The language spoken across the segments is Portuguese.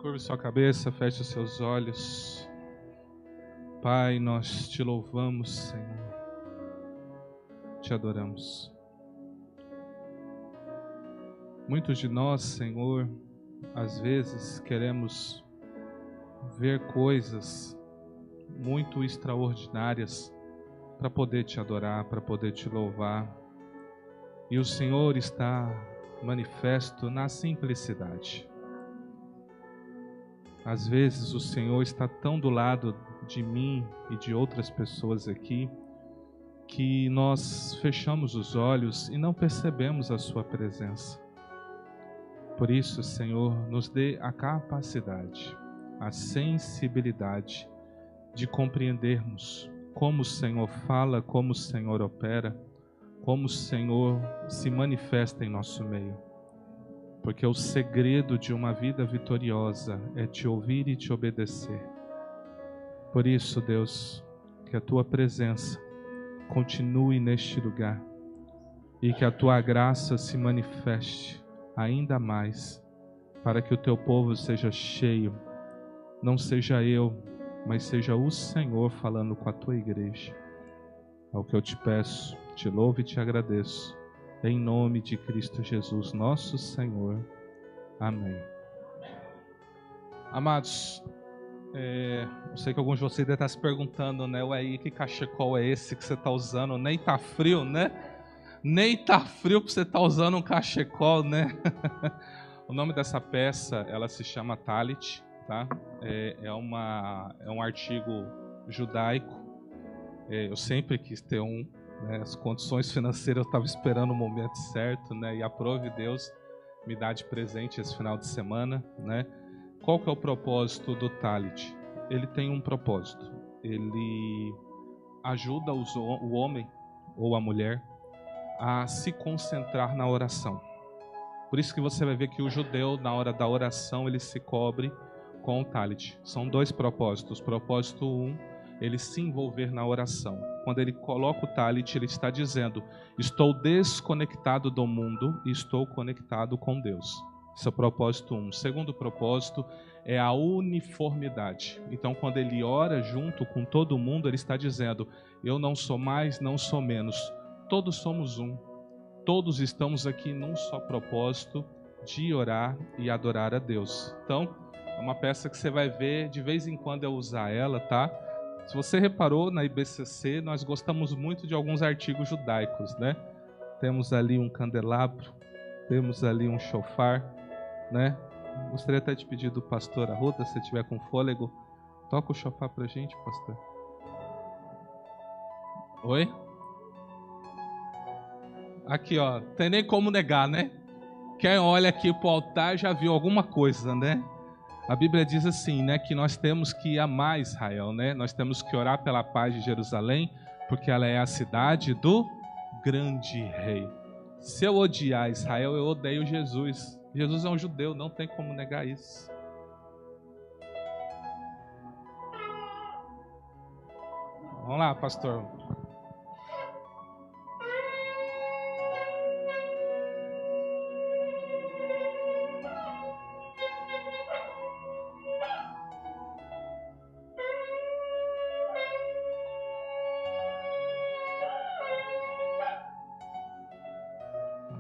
Curve sua cabeça, feche os seus olhos. Pai, nós te louvamos, Senhor. Te adoramos. Muitos de nós, Senhor, às vezes queremos ver coisas muito extraordinárias para poder te adorar, para poder te louvar. E o Senhor está manifesto na simplicidade. Às vezes o Senhor está tão do lado de mim e de outras pessoas aqui que nós fechamos os olhos e não percebemos a sua presença. Por isso, Senhor, nos dê a capacidade, a sensibilidade de compreendermos como o Senhor fala, como o Senhor opera, como o Senhor se manifesta em nosso meio. Porque o segredo de uma vida vitoriosa é te ouvir e te obedecer. Por isso, Deus, que a tua presença continue neste lugar e que a tua graça se manifeste ainda mais, para que o teu povo seja cheio, não seja eu, mas seja o Senhor falando com a tua igreja. É o que eu te peço, te louvo e te agradeço, em nome de Cristo Jesus, nosso Senhor. Amém. Amados, eu sei que alguns de vocês devem estar se perguntando, né? Ué, que cachecol é esse que você está usando? Nem tá frio, né? Nem tá frio para você estar usando um cachecol, né? O nome dessa peça, ela se chama Talit, tá? É um artigo judaico. Eu sempre quis ter um, né? As condições financeiras eu estava esperando o momento certo, né? E aprove Deus me dar de presente esse final de semana, né? Qual que é o propósito do Talit? Ele tem um propósito. Ele ajuda o homem ou a mulher a se concentrar na oração. Por isso que você vai ver que o judeu, na hora da oração, ele se cobre com o Talit. São dois propósitos. Propósito 1, ele se envolver na oração. Quando ele coloca o Talit, ele está dizendo: estou desconectado do mundo e estou conectado com Deus. Esse é o propósito 1. O segundo propósito é a uniformidade. Então, quando ele ora junto com todo mundo, ele está dizendo: eu não sou mais, não sou menos. Todos somos um. Todos estamos aqui num só propósito de orar e adorar a Deus. Então, é uma peça que você vai ver de vez em quando eu usar ela, tá? Se você reparou, na IBCC, nós gostamos muito de alguns artigos judaicos, né? Temos ali um candelabro, temos ali um shofar, né? Gostaria até de pedir do pastor Arruda, se tiver com fôlego, toca o shofar pra gente, pastor. Oi? Aqui, ó, tem nem como negar, né? Quem olha aqui pro altar já viu alguma coisa, né? A Bíblia diz assim, né, que nós temos que amar Israel, né? Nós temos que orar pela paz de Jerusalém, porque ela é a cidade do grande rei. Se eu odiar Israel, eu odeio Jesus. Jesus é um judeu, não tem como negar isso. Vamos lá, pastor.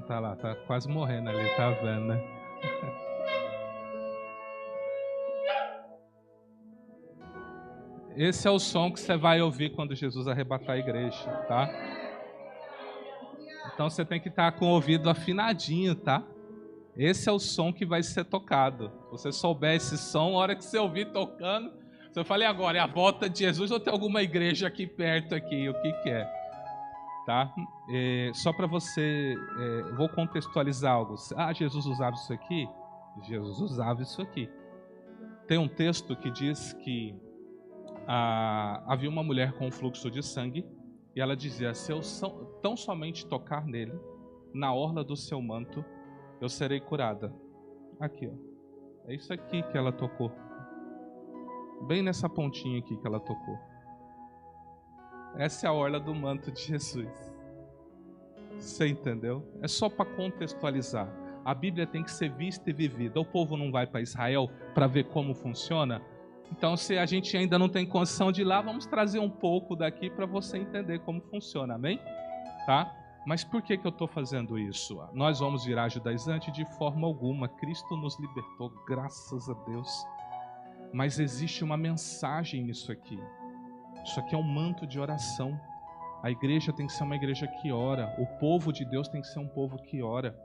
Tá lá, tá quase morrendo ali, tá vendo, né? Esse é o som que você vai ouvir quando Jesus arrebatar a igreja, tá? Então você tem que estar com o ouvido afinadinho, tá? Esse é o som que vai ser tocado. Se você souber esse som, a hora que você ouvir tocando, você fala: e agora? É a volta de Jesus ou tem alguma igreja aqui perto aqui? O que é? Tá? Só para você, vou contextualizar algo. Ah, Jesus usava isso aqui? Jesus usava isso aqui. Tem um texto que diz que havia uma mulher com fluxo de sangue e ela dizia: se eu tão somente tocar nele, na orla do seu manto, eu serei curada. Aqui, ó. É isso aqui que ela tocou. Bem nessa pontinha aqui que ela tocou. Essa é a orla do manto de Jesus. Você entendeu? É só para contextualizar. A Bíblia tem que ser vista e vivida. O povo não vai para Israel para ver como funciona? Então, se a gente ainda não tem condição de ir lá, vamos trazer um pouco daqui para você entender como funciona, amém? Tá? Mas por que eu estou fazendo isso? Nós vamos virar judaizante de forma alguma. Cristo nos libertou, graças a Deus. Mas existe uma mensagem nisso aqui. Isso aqui é um manto de oração. A igreja tem que ser uma igreja que ora. O povo de Deus tem que ser um povo que ora.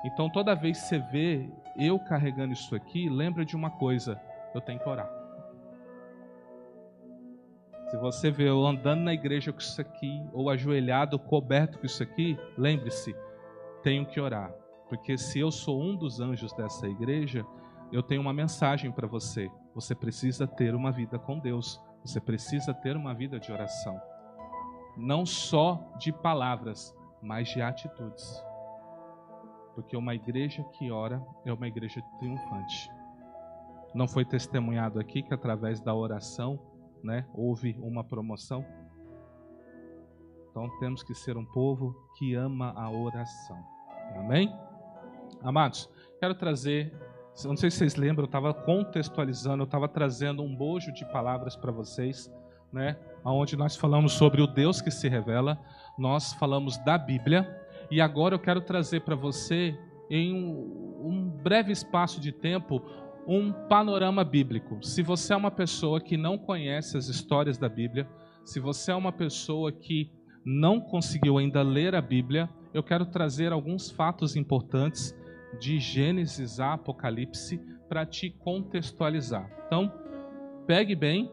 Então, toda vez que você vê eu carregando isso aqui, lembra de uma coisa: eu tenho que orar. Se você vê eu andando na igreja com isso aqui, ou ajoelhado, coberto com isso aqui, lembre-se, tenho que orar. Porque se eu sou um dos anjos dessa igreja, eu tenho uma mensagem para você. Você precisa ter uma vida com Deus. Você precisa ter uma vida de oração. Não só de palavras, mas de atitudes. Porque uma igreja que ora é uma igreja triunfante. Não foi testemunhado aqui que através da oração, houve uma promoção? Então temos que ser um povo que ama a oração. Amém? Amados, quero trazer, não sei se vocês lembram, eu estava contextualizando, eu estava trazendo um bojo de palavras para vocês, onde nós falamos sobre o Deus que se revela, nós falamos da Bíblia, e agora eu quero trazer para você, em um breve espaço de tempo, um panorama bíblico. Se você é uma pessoa que não conhece as histórias da Bíblia, se você é uma pessoa que não conseguiu ainda ler a Bíblia, eu quero trazer alguns fatos importantes de Gênesis a Apocalipse para te contextualizar. Então, pegue bem,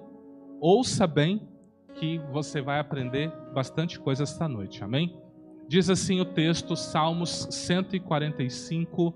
ouça bem, que você vai aprender bastante coisa esta noite, amém? Diz assim o texto, Salmos 145,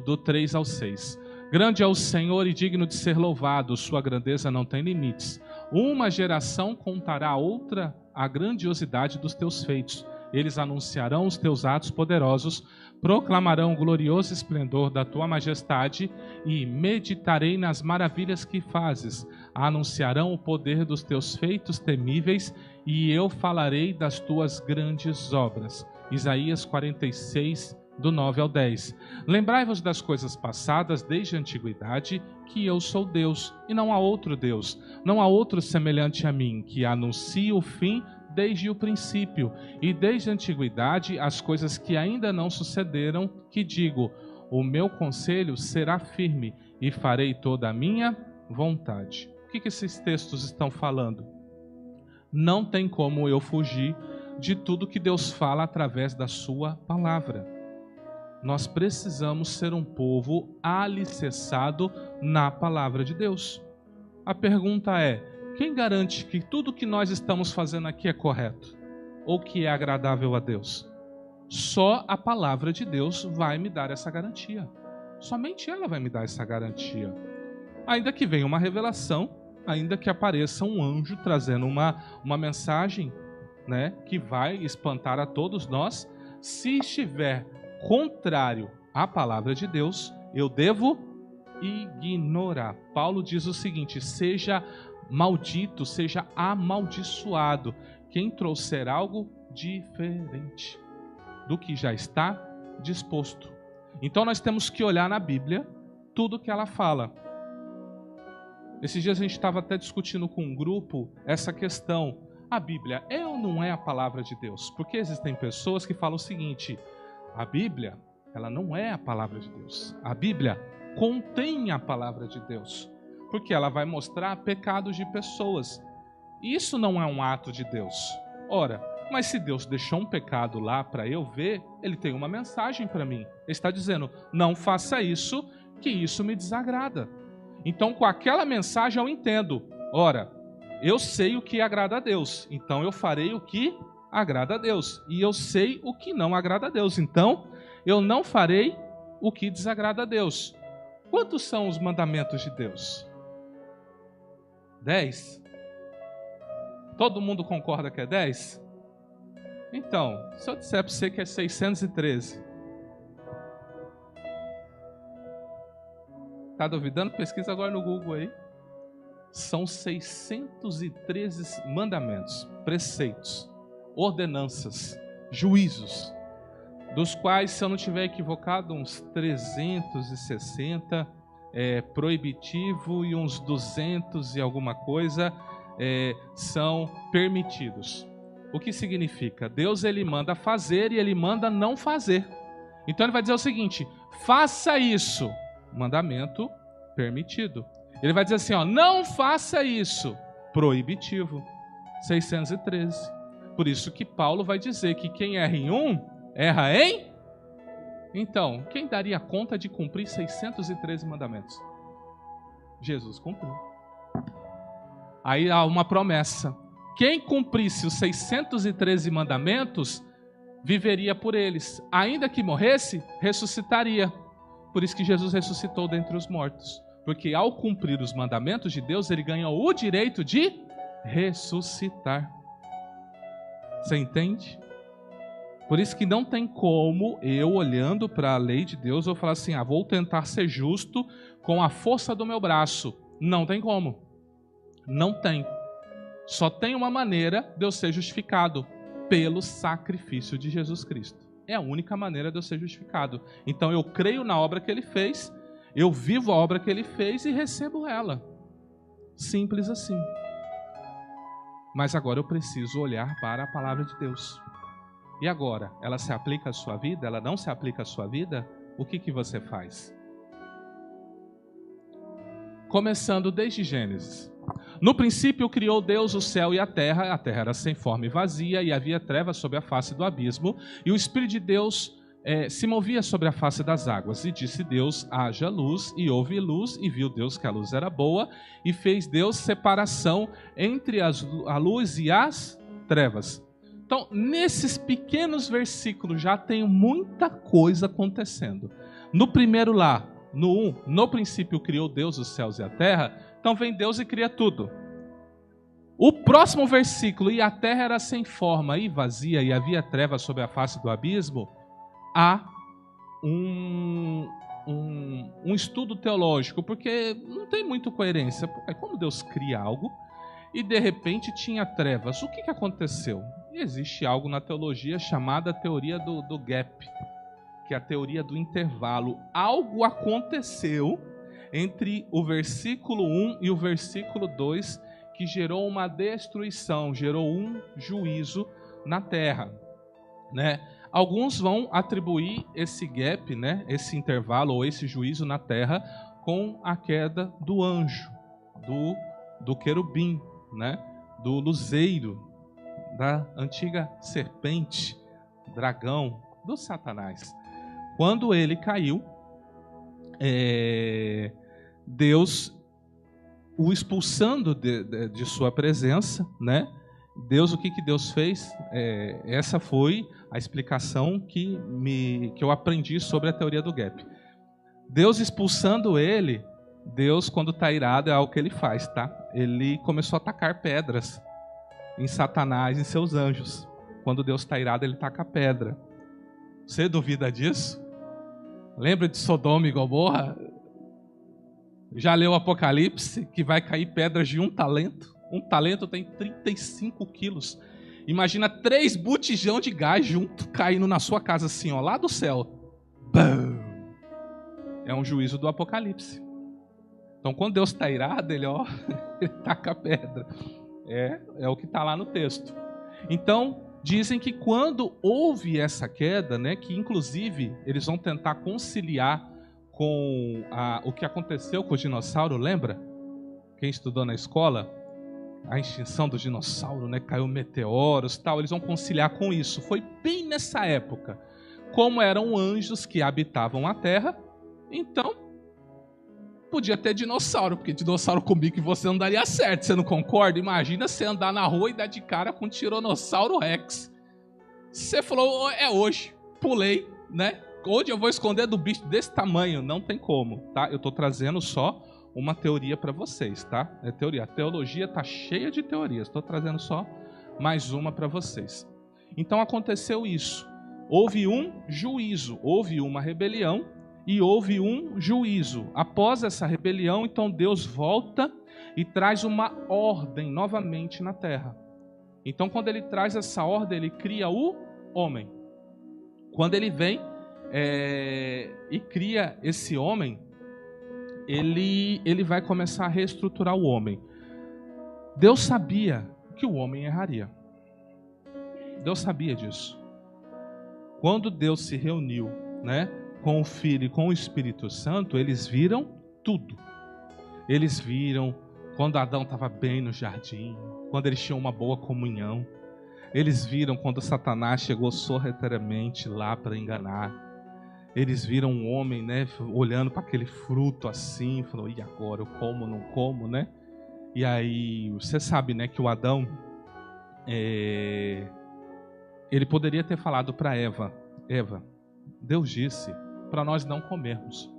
do 3 ao 6. Grande é o Senhor e digno de ser louvado, sua grandeza não tem limites. Uma geração contará a outra a grandiosidade dos teus feitos. Eles anunciarão os teus atos poderosos, proclamarão o glorioso esplendor da tua majestade e meditarei nas maravilhas que fazes. Anunciarão o poder dos teus feitos temíveis e eu falarei das tuas grandes obras. Isaías 46, do 9 ao 10. Lembrai-vos das coisas passadas desde a antiguidade, que eu sou Deus, e não há outro Deus, não há outro semelhante a mim, que anuncie o fim desde o princípio, e desde a antiguidade as coisas que ainda não sucederam, que digo, o meu conselho será firme, e farei toda a minha vontade. O que esses textos estão falando? Não tem como eu fugir de tudo que Deus fala através da sua palavra. Nós precisamos ser um povo alicerçado na palavra de Deus. A pergunta é, quem garante que tudo que nós estamos fazendo aqui é correto? Ou que é agradável a Deus? Só a palavra de Deus vai me dar essa garantia. Somente ela vai me dar essa garantia. Ainda que venha uma revelação, ainda que apareça um anjo trazendo uma mensagem, que vai espantar a todos nós, se estiver contrário à palavra de Deus, eu devo ignorar. Paulo diz o seguinte, seja maldito, seja amaldiçoado quem trouxer algo diferente do que já está disposto. Então nós temos que olhar na Bíblia tudo que ela fala. Esses dias a gente estava até discutindo com um grupo essa questão, a Bíblia é ou não é a palavra de Deus? Porque existem pessoas que falam o seguinte, a Bíblia, ela não é a palavra de Deus. A Bíblia contém a palavra de Deus, porque ela vai mostrar pecados de pessoas. Isso não é um ato de Deus. Ora, mas se Deus deixou um pecado lá para eu ver, Ele tem uma mensagem para mim. Ele está dizendo, não faça isso, que isso me desagrada. Então, com aquela mensagem eu entendo. Ora, eu sei o que agrada a Deus, então eu farei o que agrada a Deus. E eu sei o que não agrada a Deus, então eu não farei o que desagrada a Deus. Quantos são os mandamentos de Deus? 10? Todo mundo concorda que é 10? Então, se eu disser para você que é 613, está duvidando? Pesquisa agora no Google aí. São 613 mandamentos, preceitos, ordenanças, juízos. dos quais, se eu não estiver equivocado, uns 360 proibitivo e uns 200 e alguma coisa são permitidos. O que significa? Deus, ele manda fazer e ele manda não fazer. Então ele vai dizer o seguinte: faça isso, mandamento permitido. Ele vai dizer assim, ó, não faça isso, proibitivo, 613. Por isso que Paulo vai dizer que quem erra em um, erra em... Então, quem daria conta de cumprir 613 mandamentos? Jesus cumpriu. Aí há uma promessa: quem cumprisse os 613 mandamentos, viveria por eles. Ainda que morresse, ressuscitaria. Por isso que Jesus ressuscitou dentre os mortos. Porque ao cumprir os mandamentos de Deus, ele ganhou o direito de ressuscitar. Você entende? Por isso que não tem como eu, olhando para a lei de Deus, eu falar assim, vou tentar ser justo com a força do meu braço. Não tem como. Não tem. Só tem uma maneira de eu ser justificado: pelo sacrifício de Jesus Cristo. É a única maneira de eu ser justificado. Então eu creio na obra que ele fez, eu vivo a obra que ele fez e recebo ela. Simples assim. Mas agora eu preciso olhar para a palavra de Deus. E agora? Ela se aplica à sua vida? Ela não se aplica à sua vida? O que você faz? Começando desde Gênesis. No princípio criou Deus o céu e a terra era sem forma e vazia, e havia trevas sobre a face do abismo, e o Espírito de Deus se movia sobre a face das águas. E disse Deus, haja luz, e houve luz, e viu Deus que a luz era boa, e fez Deus separação entre a luz e as trevas. Então, nesses pequenos versículos já tem muita coisa acontecendo. No primeiro lá, no 1, no princípio criou Deus os céus e a terra. Então vem Deus e cria tudo. O próximo versículo, e a terra era sem forma e vazia, e havia trevas sobre a face do abismo, há um estudo teológico, porque não tem muita coerência. É como Deus cria algo e de repente tinha trevas. O que aconteceu? Existe algo na teologia chamada teoria do gap, que é a teoria do intervalo. Algo aconteceu entre o versículo 1 e o versículo 2 que gerou uma destruição, gerou um juízo na terra, né? Alguns vão atribuir esse gap, né, esse intervalo ou esse juízo na terra com a queda do anjo, do querubim, né, do luzeiro, da antiga serpente, dragão, do Satanás. Quando ele caiu, Deus o expulsando de sua presença, né? Deus, o que Deus fez? Essa foi a explicação que eu aprendi sobre a teoria do gap. Deus expulsando ele, Deus, quando está irado, é algo que ele faz, tá? Ele começou a atacar pedras em Satanás e seus anjos. Quando Deus está irado, ele taca pedra. Você duvida disso? Lembra de Sodoma e Gomorra? Já leu o Apocalipse, que vai cair pedras de 1 talento? 1 talento tem 35 quilos. Imagina 3 botijão de gás junto, caindo na sua casa assim, ó, lá do céu. Bum! É um juízo do Apocalipse. Então, quando Deus está irado, ele taca a pedra. É o que está lá no texto. Então, dizem que quando houve essa queda, né, que inclusive eles vão tentar conciliar com o que aconteceu com o dinossauro, lembra? Quem estudou na escola? A extinção do dinossauro, né? Caiu meteoros, tal. Eles vão conciliar com isso. Foi bem nessa época. Como eram anjos que habitavam a terra, então podia ter dinossauro, porque dinossauro comigo e você não daria certo, você não concorda? Imagina você andar na rua e dar de cara com um Tiranossauro Rex. Você falou, é hoje, pulei, né? Onde eu vou esconder do bicho desse tamanho? Não tem como, tá? Eu estou trazendo só uma teoria para vocês, tá? É teoria. A teologia está cheia de teorias. Estou trazendo só mais uma para vocês. Então aconteceu isso. Houve um juízo, houve uma rebelião e houve um juízo. Após essa rebelião, então Deus volta e traz uma ordem novamente na terra. Então, quando ele traz essa ordem, ele cria o homem. Quando ele vem e cria esse homem, ele vai começar a reestruturar o homem. Deus sabia que o homem erraria. Deus sabia disso. Quando Deus se reuniu, né, com o Filho e com o Espírito Santo, eles viram tudo. Eles viram quando Adão estava bem no jardim, quando eles tinham uma boa comunhão. Eles viram quando Satanás chegou sorrateiramente lá para enganar. Eles viram um homem, né, olhando para aquele fruto assim, falou: e agora, eu como, não como, né? E aí, você sabe, né, que o Adão, ele poderia ter falado para Eva: Deus disse para nós não comermos.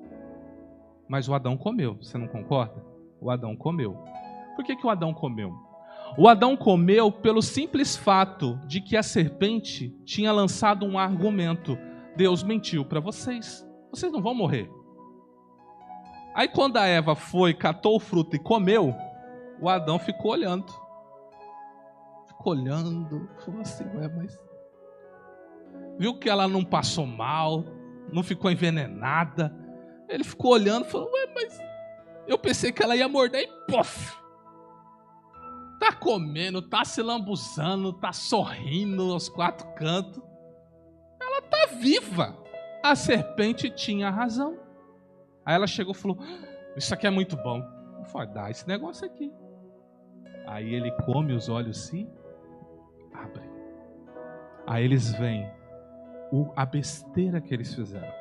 Mas o Adão comeu, você não concorda? O Adão comeu. Por que o Adão comeu? O Adão comeu pelo simples fato de que a serpente tinha lançado um argumento: Deus mentiu para vocês, vocês não vão morrer. Aí quando a Eva foi, catou o fruto e comeu, o Adão ficou olhando. Falou assim: ué, mas... Viu que ela não passou mal, não ficou envenenada. Ele ficou olhando e falou: ué, mas eu pensei que ela ia morder e pof! Tá comendo, tá se lambuzando, tá sorrindo aos quatro cantos. Ela tá viva. A serpente tinha razão. Aí ela chegou e falou: isso aqui é muito bom. Eu falei: dá esse negócio aqui. Aí ele come, os olhos se abrem. Aí eles veem a besteira que eles fizeram.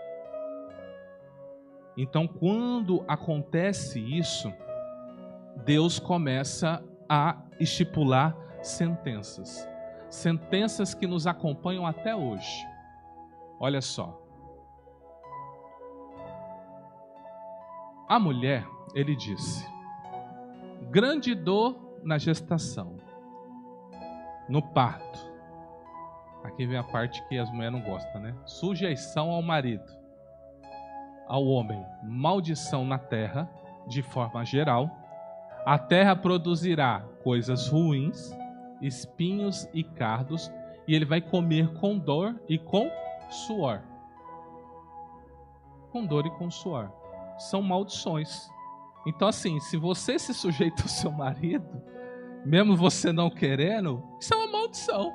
Então, quando acontece isso, Deus começa a estipular sentenças. Sentenças que nos acompanham até hoje. Olha só. A mulher, ele disse: grande dor na gestação, no parto. Aqui vem a parte que as mulheres não gostam, né? Sujeição ao marido, ao homem, maldição na terra, de forma geral. A terra produzirá coisas ruins, espinhos e cardos, e ele vai comer com dor e com suor. Com dor e com suor. São maldições. Então, assim, se você se sujeita ao seu marido, mesmo você não querendo, isso é uma maldição.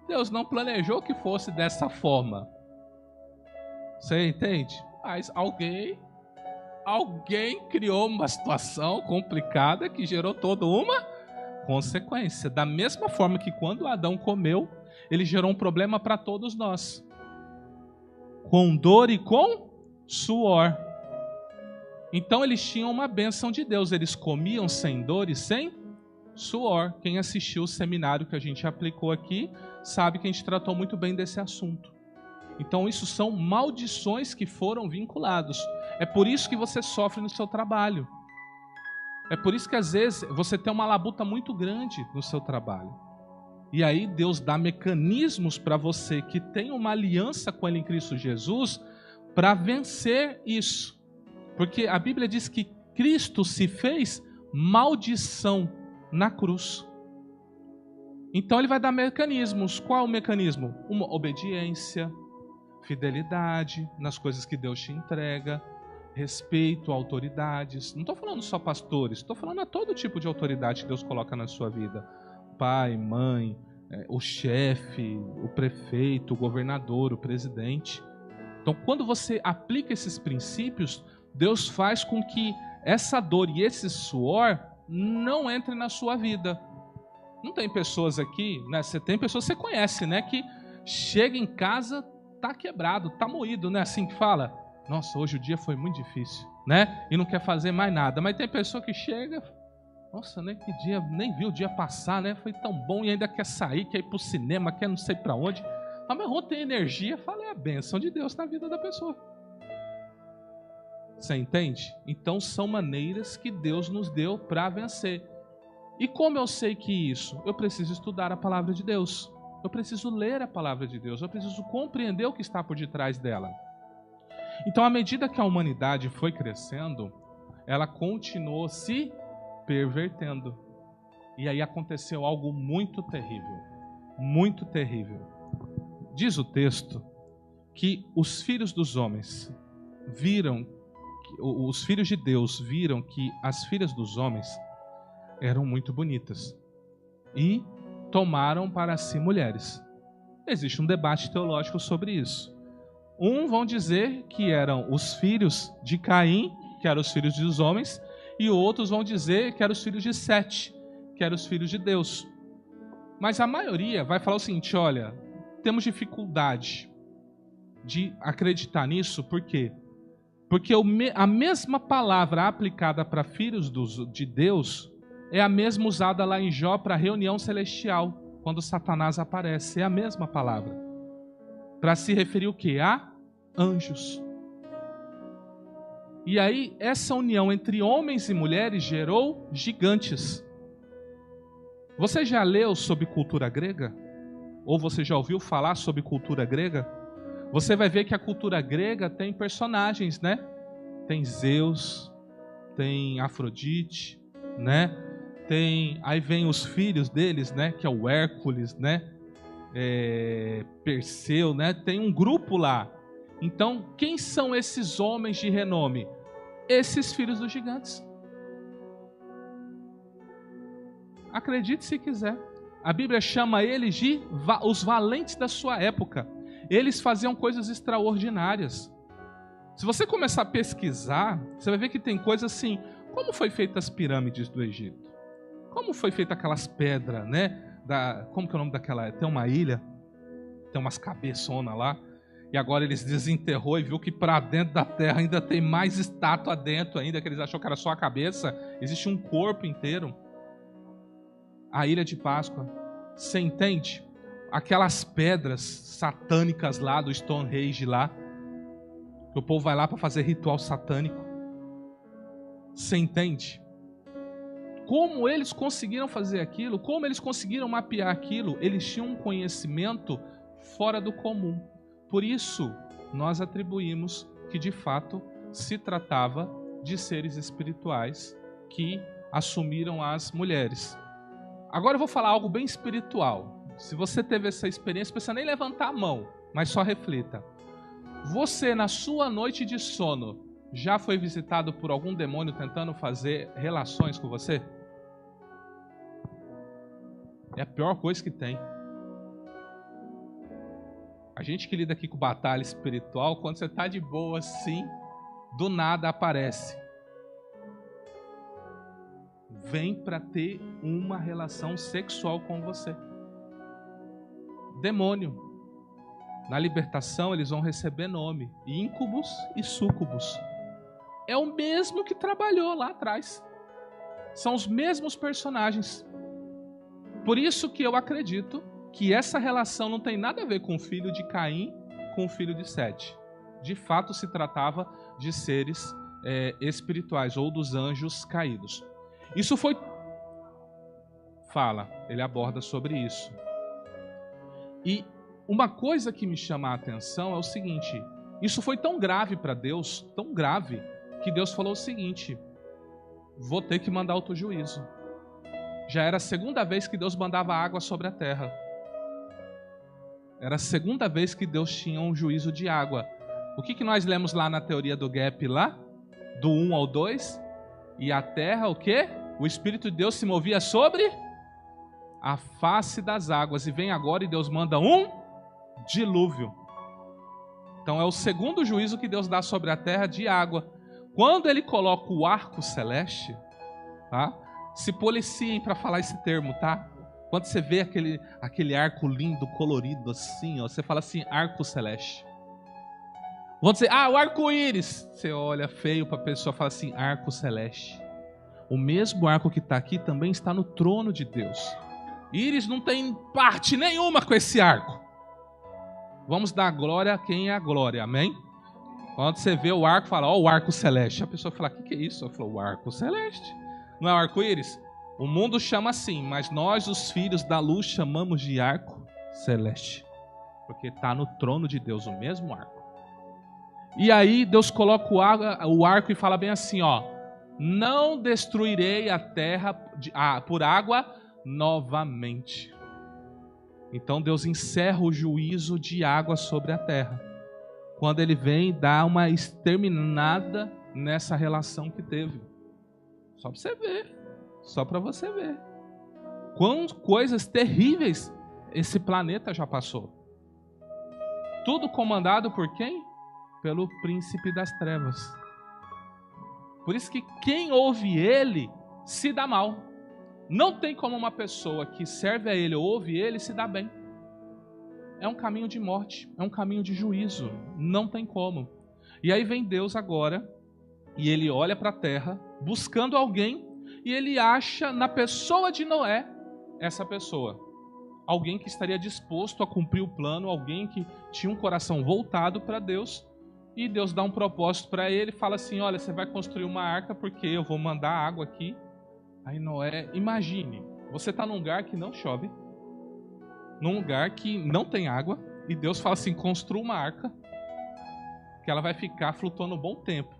Deus não planejou que fosse dessa forma. Você entende? Mas alguém criou uma situação complicada que gerou toda uma consequência. Da mesma forma que quando Adão comeu, ele gerou um problema para todos nós. Com dor e com suor. Então eles tinham uma bênção de Deus. Eles comiam sem dor e sem suor. Quem assistiu o seminário que a gente aplicou aqui, sabe que a gente tratou muito bem desse assunto. Então isso são maldições que foram vinculados. É por isso que você sofre no seu trabalho. É por isso que às vezes você tem uma labuta muito grande no seu trabalho. E aí Deus dá mecanismos para você que tem uma aliança com Ele em Cristo Jesus para vencer isso. Porque a Bíblia diz que Cristo se fez maldição na cruz. Então Ele vai dar mecanismos. Qual o mecanismo? Uma obediência, fidelidade nas coisas que Deus te entrega, respeito a autoridades. Não estou falando só pastores, estou falando a todo tipo de autoridade que Deus coloca na sua vida. Pai, mãe, o chefe, o prefeito, o governador, o presidente. Então, quando você aplica esses princípios, Deus faz com que essa dor e esse suor não entre na sua vida. Não tem pessoas aqui, né? Você tem pessoas que você conhece, né? Que chega em casa, tá quebrado, tá moído, né? Assim que fala: nossa, hoje o dia foi muito difícil, né? E não quer fazer mais nada. Mas tem pessoa que chega: nossa, né? Que dia, nem viu o dia passar, né? Foi tão bom e ainda quer sair, quer ir pro cinema, quer não sei para onde. Mas ontem tem energia, fala, é a bênção de Deus na vida da pessoa. Você entende? Então são maneiras que Deus nos deu para vencer. E como eu sei que isso? Eu preciso estudar a palavra de Deus. Eu preciso ler a palavra de Deus. Eu preciso compreender o que está por detrás dela. Então, à medida que a humanidade foi crescendo, ela continuou se pervertendo. E aí aconteceu algo muito terrível. Muito terrível. Diz o texto que os filhos dos homens viram, os filhos de Deus viram que as filhas dos homens eram muito bonitas e tomaram para si mulheres. Existe um debate teológico sobre isso. Vão dizer que eram os filhos de Caim, que eram os filhos dos homens, e outros vão dizer que eram os filhos de Sete, que eram os filhos de Deus. Mas a maioria vai falar o seguinte: olha, temos dificuldade de acreditar nisso, por quê? Porque a mesma palavra aplicada para filhos de Deus é a mesma usada lá em Jó para a reunião celestial, quando Satanás aparece. É a mesma palavra. Para se referir o quê? A anjos. E aí, essa união entre homens e mulheres gerou gigantes. Você já leu sobre cultura grega? Ou você já ouviu falar sobre cultura grega? Você vai ver que a cultura grega tem personagens, né? Tem Zeus, tem Afrodite, né? Aí vem os filhos deles, né? Que é o Hércules, né? Perseu, né? Tem um grupo lá. Então, quem são esses homens de renome? Esses filhos dos gigantes. Acredite se quiser. A Bíblia chama eles de os valentes da sua época. Eles faziam coisas extraordinárias. Se você começar a pesquisar, você vai ver que tem coisas assim. Como foi feita as pirâmides do Egito? Como foi feita aquelas pedras, né? Como que é o nome daquela? Tem uma ilha, tem umas cabeçonas lá. E agora eles desenterrou e viu que para dentro da terra ainda tem mais estátua dentro ainda, que eles acharam que era só a cabeça. Existe um corpo inteiro. A Ilha de Páscoa. Você entende? Aquelas pedras satânicas lá do Stonehenge lá. Que o povo vai lá para fazer ritual satânico. Você entende? Como eles conseguiram fazer aquilo? Como eles conseguiram mapear aquilo? Eles tinham um conhecimento fora do comum. Por isso, nós atribuímos que de fato se tratava de seres espirituais que assumiram as mulheres. Agora eu vou falar algo bem espiritual. Se você teve essa experiência, não precisa nem levantar a mão, mas só reflita. Você, na sua noite de sono, já foi visitado por algum demônio tentando fazer relações com você? É a pior coisa que tem. A gente que lida aqui com batalha espiritual, quando você está de boa assim, do nada aparece. Vem para ter uma relação sexual com você. Demônio. Na libertação eles vão receber nome. Íncubos e súcubos. É o mesmo que trabalhou lá atrás. São os mesmos personagens. Por isso que eu acredito que essa relação não tem nada a ver com o filho de Caim com o filho de Sete. De fato se tratava de seres espirituais ou dos anjos caídos. Isso foi... ele aborda sobre isso. E uma coisa que me chama a atenção é o seguinte: isso foi tão grave para Deus, tão grave, que Deus falou o seguinte: vou ter que mandar outro juízo. Já era a segunda vez que Deus mandava água sobre a terra. Era a segunda vez que Deus tinha um juízo de água. O que nós lemos lá na teoria do Gap lá? Do 1 ao 2? E a terra, o quê? O Espírito de Deus se movia sobre a face das águas. E vem agora e Deus manda um dilúvio. Então é o segundo juízo que Deus dá sobre a terra de água. Quando ele coloca o arco celeste, tá? Se policiem para falar esse termo, tá? Quando você vê aquele arco lindo, colorido assim, ó, você fala assim, arco celeste. Vão dizer, o arco-íris. Você olha feio para a pessoa e fala assim, arco celeste. O mesmo arco que está aqui também está no trono de Deus. Íris não tem parte nenhuma com esse arco. Vamos dar glória a quem é a glória, amém? Quando você vê o arco, fala, o arco celeste. A pessoa fala, o que é isso? Eu falo, o arco celeste. Não é o arco-íris? O mundo chama assim, mas nós, os filhos da luz, chamamos de arco celeste. Porque está no trono de Deus, o mesmo arco. E aí Deus coloca o arco e fala bem assim, ó: não destruirei a terra por água novamente. Então Deus encerra o juízo de água sobre a terra. Quando ele vem dar uma exterminada nessa relação que teve. Só para você ver. Só para você ver. Quão coisas terríveis esse planeta já passou. Tudo comandado por quem? Pelo príncipe das trevas. Por isso que quem ouve ele se dá mal. Não tem como uma pessoa que serve a ele ou ouve ele se dar bem. É um caminho de morte, é um caminho de juízo. Não tem como. E aí vem Deus agora, e ele olha para a terra, buscando alguém, e ele acha na pessoa de Noé essa pessoa. Alguém que estaria disposto a cumprir o plano, alguém que tinha um coração voltado para Deus, e Deus dá um propósito para ele, fala assim, olha, você vai construir uma arca porque eu vou mandar água aqui. Aí Noé, imagine, você está num lugar que não chove, num lugar que não tem água, e Deus fala assim, construa uma arca, que ela vai ficar flutuando um bom tempo.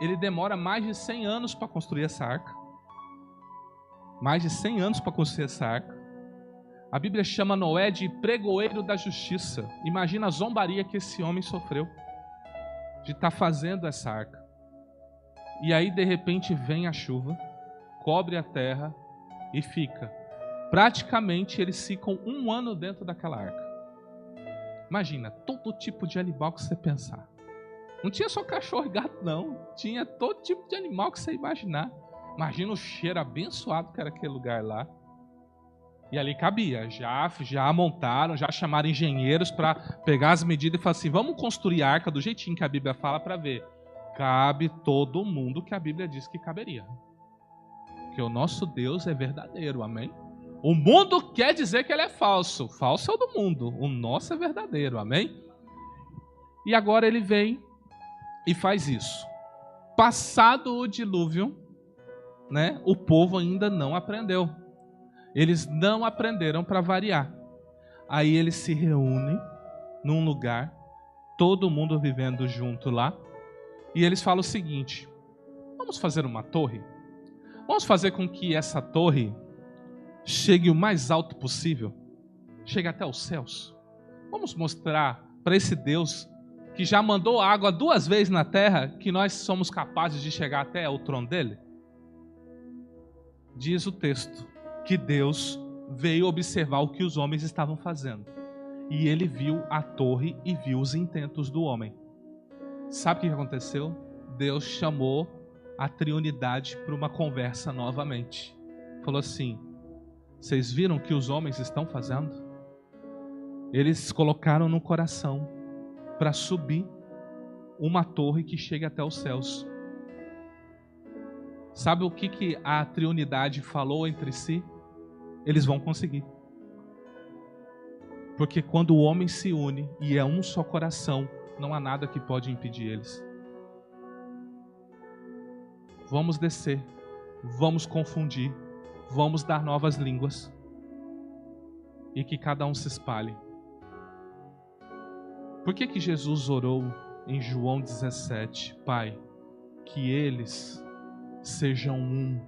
Ele demora mais de 100 anos para construir essa arca. Mais de 100 anos para construir essa arca. A Bíblia chama Noé de pregoeiro da justiça. Imagina a zombaria que esse homem sofreu de estar fazendo essa arca. E aí, de repente, vem a chuva, cobre a terra e fica. Praticamente, eles ficam 1 ano dentro daquela arca. Imagina, todo tipo de animal que você pensar. Não tinha só cachorro e gato, não. Tinha todo tipo de animal que você imaginar. Imagina o cheiro abençoado que era aquele lugar lá. E ali cabia. Já montaram, já chamaram engenheiros para pegar as medidas e falar assim, vamos construir a arca do jeitinho que a Bíblia fala para ver. Cabe todo mundo que a Bíblia diz que caberia. Porque o nosso Deus é verdadeiro, amém? O mundo quer dizer que ele é falso. Falso é o do mundo. O nosso é verdadeiro, amém? E agora ele vem e faz isso. Passado o dilúvio, né, o povo ainda não aprendeu. Eles não aprenderam para variar. Aí eles se reúnem num lugar, todo mundo vivendo junto lá, e eles falam o seguinte, vamos fazer uma torre? Vamos fazer com que essa torre chegue o mais alto possível, chegue até os céus. Vamos mostrar para esse Deus que já mandou água 2 vezes na terra, que nós somos capazes de chegar até o trono dele? Diz o texto que Deus veio observar o que os homens estavam fazendo. E ele viu a torre e viu os intentos do homem. Sabe o que aconteceu? Deus chamou a triunidade para uma conversa novamente. Falou assim, vocês viram o que os homens estão fazendo? Eles colocaram no coração para subir uma torre que chega até os céus. Sabe o que a triunidade falou entre si? Eles vão conseguir. Porque quando o homem se une e é um só coração, não há nada que pode impedir eles. Vamos descer, vamos confundir, vamos dar novas línguas e que cada um se espalhe. Por que Jesus orou em João 17, Pai, que eles sejam um,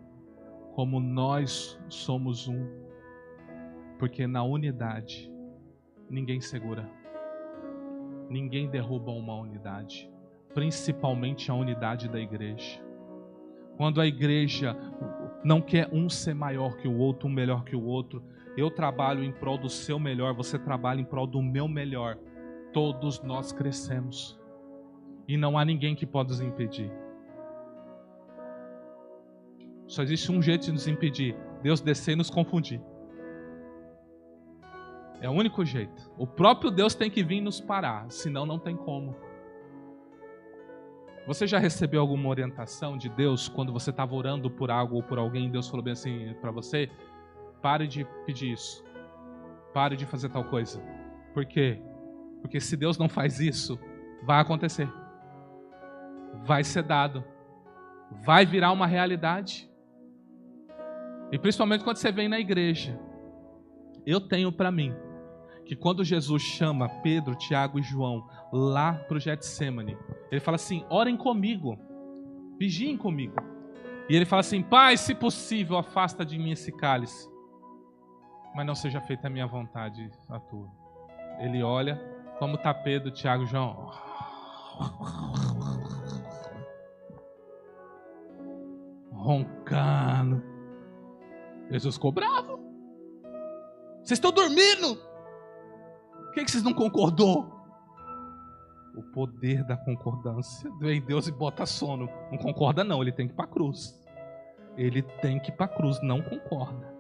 como nós somos um? Porque na unidade ninguém segura, ninguém derruba uma unidade, principalmente a unidade da igreja. Quando a igreja não quer um ser maior que o outro, um melhor que o outro, eu trabalho em prol do seu melhor, você trabalha em prol do meu melhor, todos nós crescemos e não há ninguém que pode nos impedir. Só existe um jeito de nos impedir, Deus descer e nos confundir. É o único jeito. O próprio Deus tem que vir nos parar, senão não tem como. Você já recebeu alguma orientação de Deus quando você estava orando por algo ou por alguém e Deus falou bem assim para você? Pare de pedir isso. Pare de fazer tal coisa. Por quê? Porque se Deus não faz isso, vai acontecer. Vai ser dado. Vai virar uma realidade. E principalmente quando você vem na igreja. Eu tenho para mim que quando Jesus chama Pedro, Tiago e João lá para o Getsemane, ele fala assim, orem comigo, vigiem comigo. E ele fala assim, Pai, se possível, afasta de mim esse cálice. mas não seja feita a minha vontade, a tua. Ele olha, como está Pedro, Tiago, João. Roncando. Jesus ficou bravo. Vocês estão dormindo? Por que vocês não concordou? O poder da concordância. Vem Deus e bota sono. Não concorda não, ele tem que ir para a cruz. Ele tem que ir para a cruz, não concorda.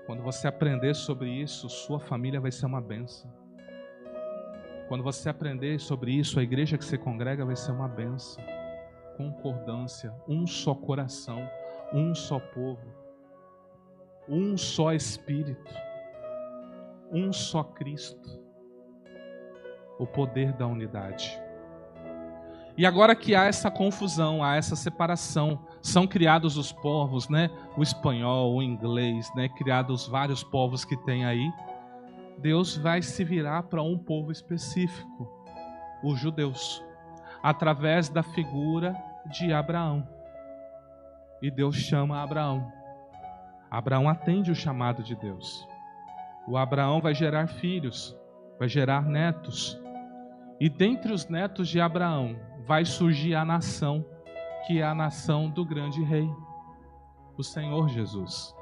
Quando você aprender sobre isso, sua família vai ser uma bênção. Quando você aprender sobre isso, a igreja que você congrega vai ser uma bênção. Concordância, um só coração, um só povo, um só Espírito, um só Cristo. O poder da unidade. E agora que há essa confusão, há essa separação, são criados os povos, né? O espanhol, o inglês, né? Criados vários povos que tem aí. Deus vai se virar para um povo específico, os judeus, através da figura de Abraão. E Deus chama Abraão. Abraão atende o chamado de Deus. O Abraão vai gerar filhos, vai gerar netos. E dentre os netos de Abraão vai surgir a nação, que é a nação do grande rei, o Senhor Jesus.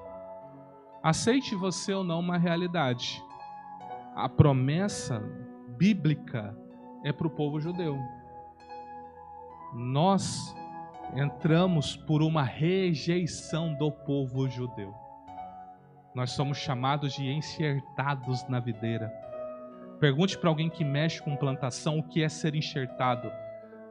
Aceite você ou não uma realidade. A promessa bíblica é para o povo judeu. Nós entramos por uma rejeição do povo judeu. Nós somos chamados de enxertados na videira. Pergunte para alguém que mexe com plantação o que é ser enxertado.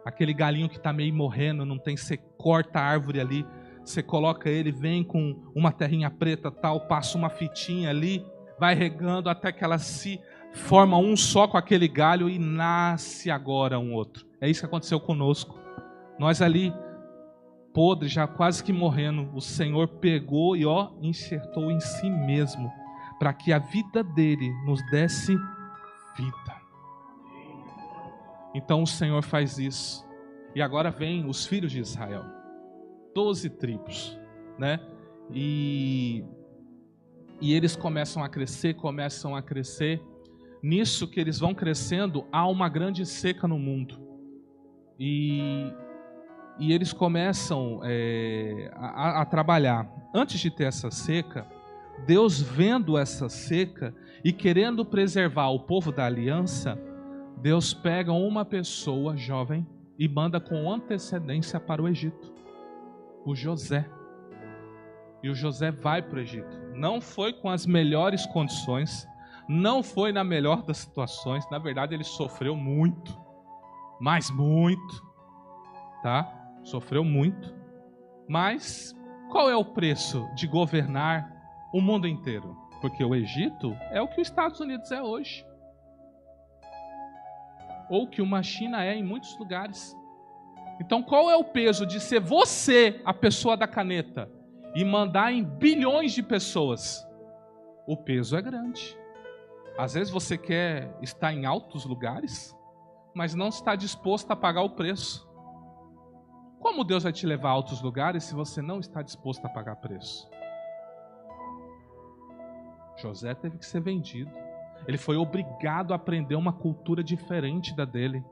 Aquele galinho que está meio morrendo, não tem, você corta a árvore ali, você coloca ele, vem com uma terrinha preta tal, passa uma fitinha ali, vai regando até que ela se forma um só com aquele galho e nasce agora um outro. É isso que aconteceu conosco. Nós ali, podres, já quase que morrendo, o Senhor pegou e enxertou em si mesmo, para que a vida dele nos desse vida. Então o Senhor faz isso. E agora vem os filhos de Israel. 12 tribos, né? E eles começam a crescer. Nisso que eles vão crescendo, há uma grande seca no mundo. E eles começam a trabalhar. Antes de ter essa seca, Deus vendo essa seca e querendo preservar o povo da aliança, Deus pega uma pessoa jovem e manda com antecedência para o Egito, o José. E o José vai para o Egito. Não foi com as melhores condições, não foi na melhor das situações. Na verdade, ele sofreu muito, mas muito, tá? Sofreu muito. Mas qual é o preço de governar o mundo inteiro? Porque o Egito é o que os Estados Unidos é hoje. Ou que uma China é em muitos lugares. Então qual é o peso de ser você a pessoa da caneta e mandar em bilhões de pessoas? O peso é grande. Às vezes você quer estar em altos lugares, mas não está disposto a pagar o preço. Como Deus vai te levar a altos lugares se você não está disposto a pagar preço? José teve que ser vendido. Ele foi obrigado a aprender uma cultura diferente da dele.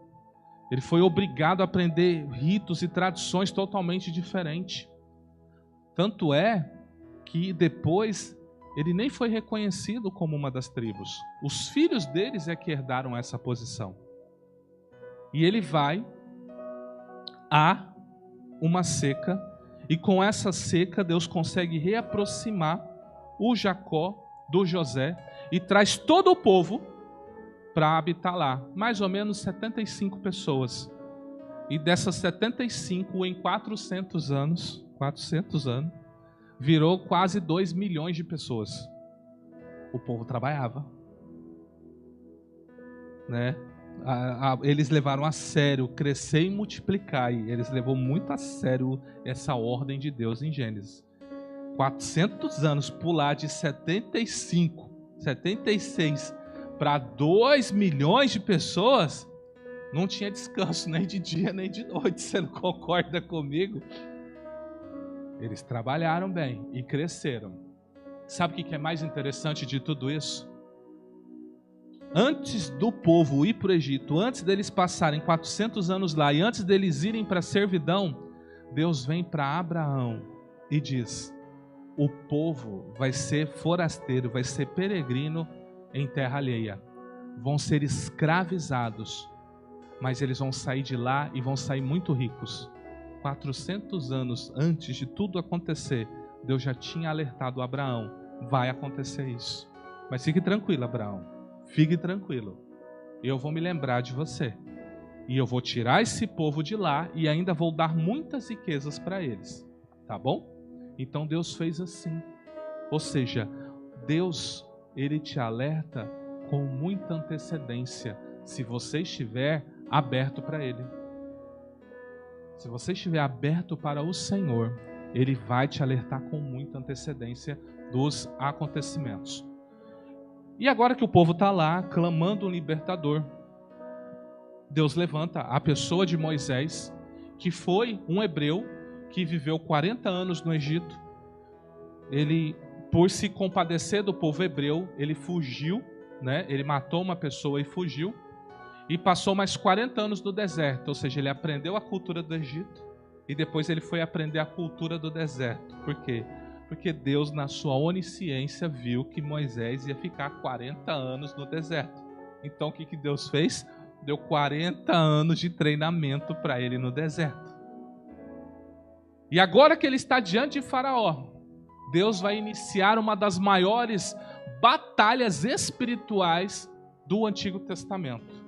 Ele foi obrigado a aprender ritos e tradições totalmente diferentes. Tanto é que depois ele nem foi reconhecido como uma das tribos. Os filhos deles é que herdaram essa posição. E ele vai a uma seca, e com essa seca Deus consegue reaproximar o Jacó do José e traz todo o povo para habitar lá, mais ou menos 75 pessoas. E dessas 75, em 400 anos, virou quase 2 milhões de pessoas. O povo trabalhava, né? Eles levaram a sério crescer e multiplicar, e eles levaram muito a sério essa ordem de Deus em Gênesis. 400 anos pular de 75, 76 para 2 milhões de pessoas, não tinha descanso nem de dia nem de noite. Você não concorda comigo? Eles trabalharam bem e cresceram. Sabe o que é mais interessante de tudo isso? Antes do povo ir para o Egito, antes deles passarem 400 anos lá e antes deles irem para a servidão, Deus vem para Abraão e diz: o povo vai ser forasteiro, vai ser peregrino em terra alheia. Vão ser escravizados, mas eles vão sair de lá e vão sair muito ricos. 400 anos antes de tudo acontecer, Deus já tinha alertado Abraão: vai acontecer isso. Mas fique tranquilo, Abraão, fique tranquilo. Eu vou me lembrar de você. E eu vou tirar esse povo de lá e ainda vou dar muitas riquezas para eles. Tá bom? Então Deus fez assim. Ou seja, Deus, Ele te alerta com muita antecedência, se você estiver aberto para Ele. Se você estiver aberto para o Senhor, Ele vai te alertar com muita antecedência dos acontecimentos. E agora que o povo está lá, clamando um libertador, Deus levanta a pessoa de Moisés, que foi um hebreu, que viveu 40 anos no Egito. Ele, por se compadecer do povo hebreu, ele fugiu, né? Ele matou uma pessoa e fugiu, e passou mais 40 anos no deserto, ou seja, ele aprendeu a cultura do Egito, e depois ele foi aprender a cultura do deserto. Por quê? Porque Deus, na sua onisciência, viu que Moisés ia ficar 40 anos no deserto. Então o que Deus fez? Deu 40 anos de treinamento para ele no deserto. E agora que ele está diante de Faraó, Deus vai iniciar uma das maiores batalhas espirituais do Antigo Testamento.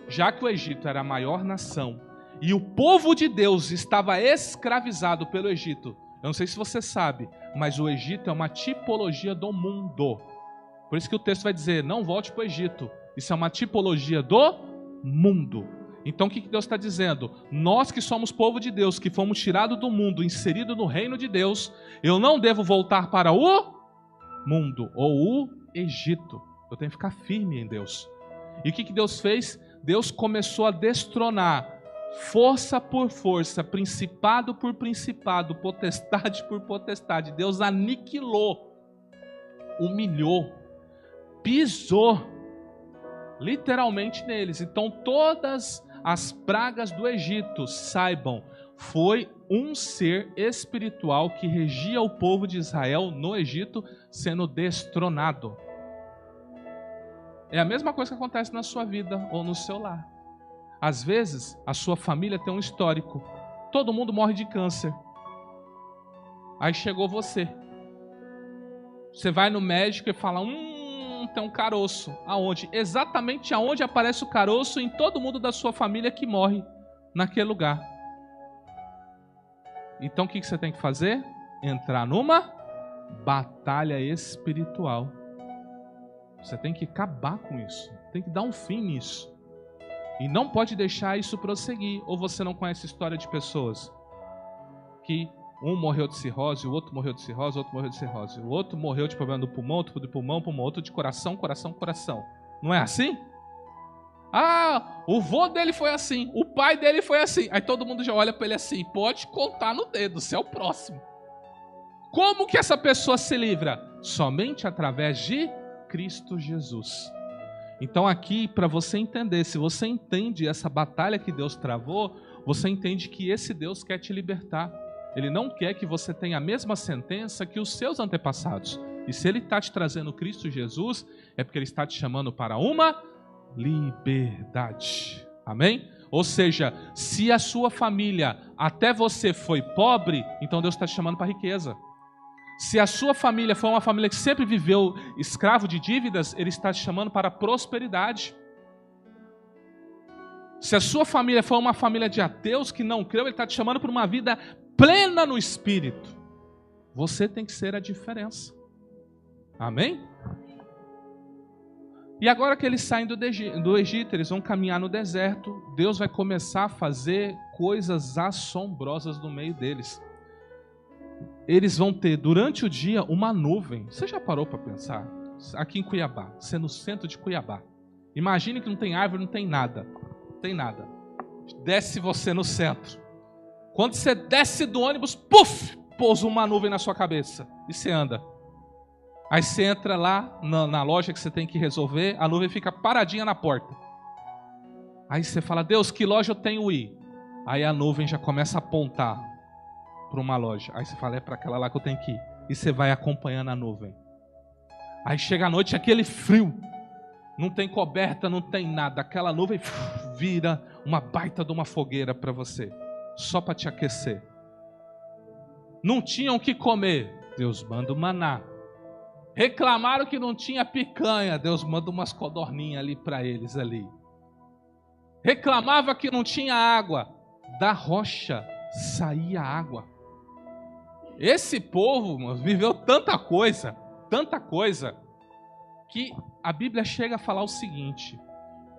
Já que o Egito era a maior nação e o povo de Deus estava escravizado pelo Egito, eu não sei se você sabe, mas o Egito é uma tipologia do mundo. Por isso que o texto vai dizer: não volte para o Egito. Isso é uma tipologia do mundo. Então o que Deus está dizendo? Nós que somos povo de Deus, que fomos tirados do mundo, inseridos no reino de Deus, eu não devo voltar para o mundo ou o Egito. Eu tenho que ficar firme em Deus. E o que Deus fez? Deus começou a destronar força por força, principado por principado, potestade por potestade. Deus aniquilou, humilhou, pisou literalmente neles. Então todas as pragas do Egito, saibam, foi um ser espiritual que regia o povo de Israel no Egito sendo destronado. É a mesma coisa que acontece na sua vida ou no seu lar. Às vezes, a sua família tem um histórico. Todo mundo morre de câncer. Aí chegou você. Você vai no médico e fala: tem um caroço. Aonde? Exatamente aonde aparece o caroço em todo mundo da sua família que morre naquele lugar. Então o que você tem que fazer? Entrar numa batalha espiritual. Você tem que acabar com isso. Tem que dar um fim nisso. E não pode deixar isso prosseguir. Ou você não conhece a história de pessoas que um morreu de cirrose, o outro morreu de cirrose, o outro morreu de cirrose, o outro morreu de problema do pulmão, outro de pulmão, outro de coração, coração. Não é assim? Ah, o vô dele foi assim, o pai dele foi assim. Aí todo mundo já olha para ele assim: pode contar no dedo, você é o próximo. Como que essa pessoa se livra? Somente através de Cristo Jesus. Então aqui, para você entender, se você entende essa batalha que Deus travou, você entende que esse Deus quer te libertar. Ele não quer que você tenha a mesma sentença que os seus antepassados. E se Ele está te trazendo Cristo Jesus, é porque Ele está te chamando para uma liberdade. Amém? Ou seja, se a sua família até você foi pobre, então Deus está te chamando para riqueza. Se a sua família foi uma família que sempre viveu escravo de dívidas, Ele está te chamando para prosperidade. Se a sua família foi uma família de ateus que não creu, Ele está te chamando para uma vida plena no Espírito. Você tem que ser a diferença. Amém? E agora que eles saem do Egito, eles vão caminhar no deserto, Deus vai começar a fazer coisas assombrosas no meio deles. Eles vão ter durante o dia uma nuvem. Você já parou para pensar? Aqui em Cuiabá, você é no centro de Cuiabá. Imagine que não tem árvore, não tem nada. Não tem nada. Desce você no centro. Quando você desce do ônibus, puf, pousa uma nuvem na sua cabeça. E você anda. Aí você entra lá na loja que você tem que resolver, a nuvem fica paradinha na porta. Aí você fala, Deus, que loja eu tenho que ir? Aí a nuvem já começa a apontar para uma loja. Aí você fala, é para aquela lá que eu tenho que ir. E você vai acompanhando a nuvem. Aí chega a noite, aquele frio. Não tem coberta, não tem nada. Aquela nuvem vira uma baita de uma fogueira para você. Só para te aquecer. Não tinham o que comer. Deus manda o maná. Reclamaram que não tinha picanha. Deus manda umas codorninhas ali para eles ali. Reclamava que não tinha água. Da rocha saía água. Esse povo viveu tanta coisa, que a Bíblia chega a falar o seguinte: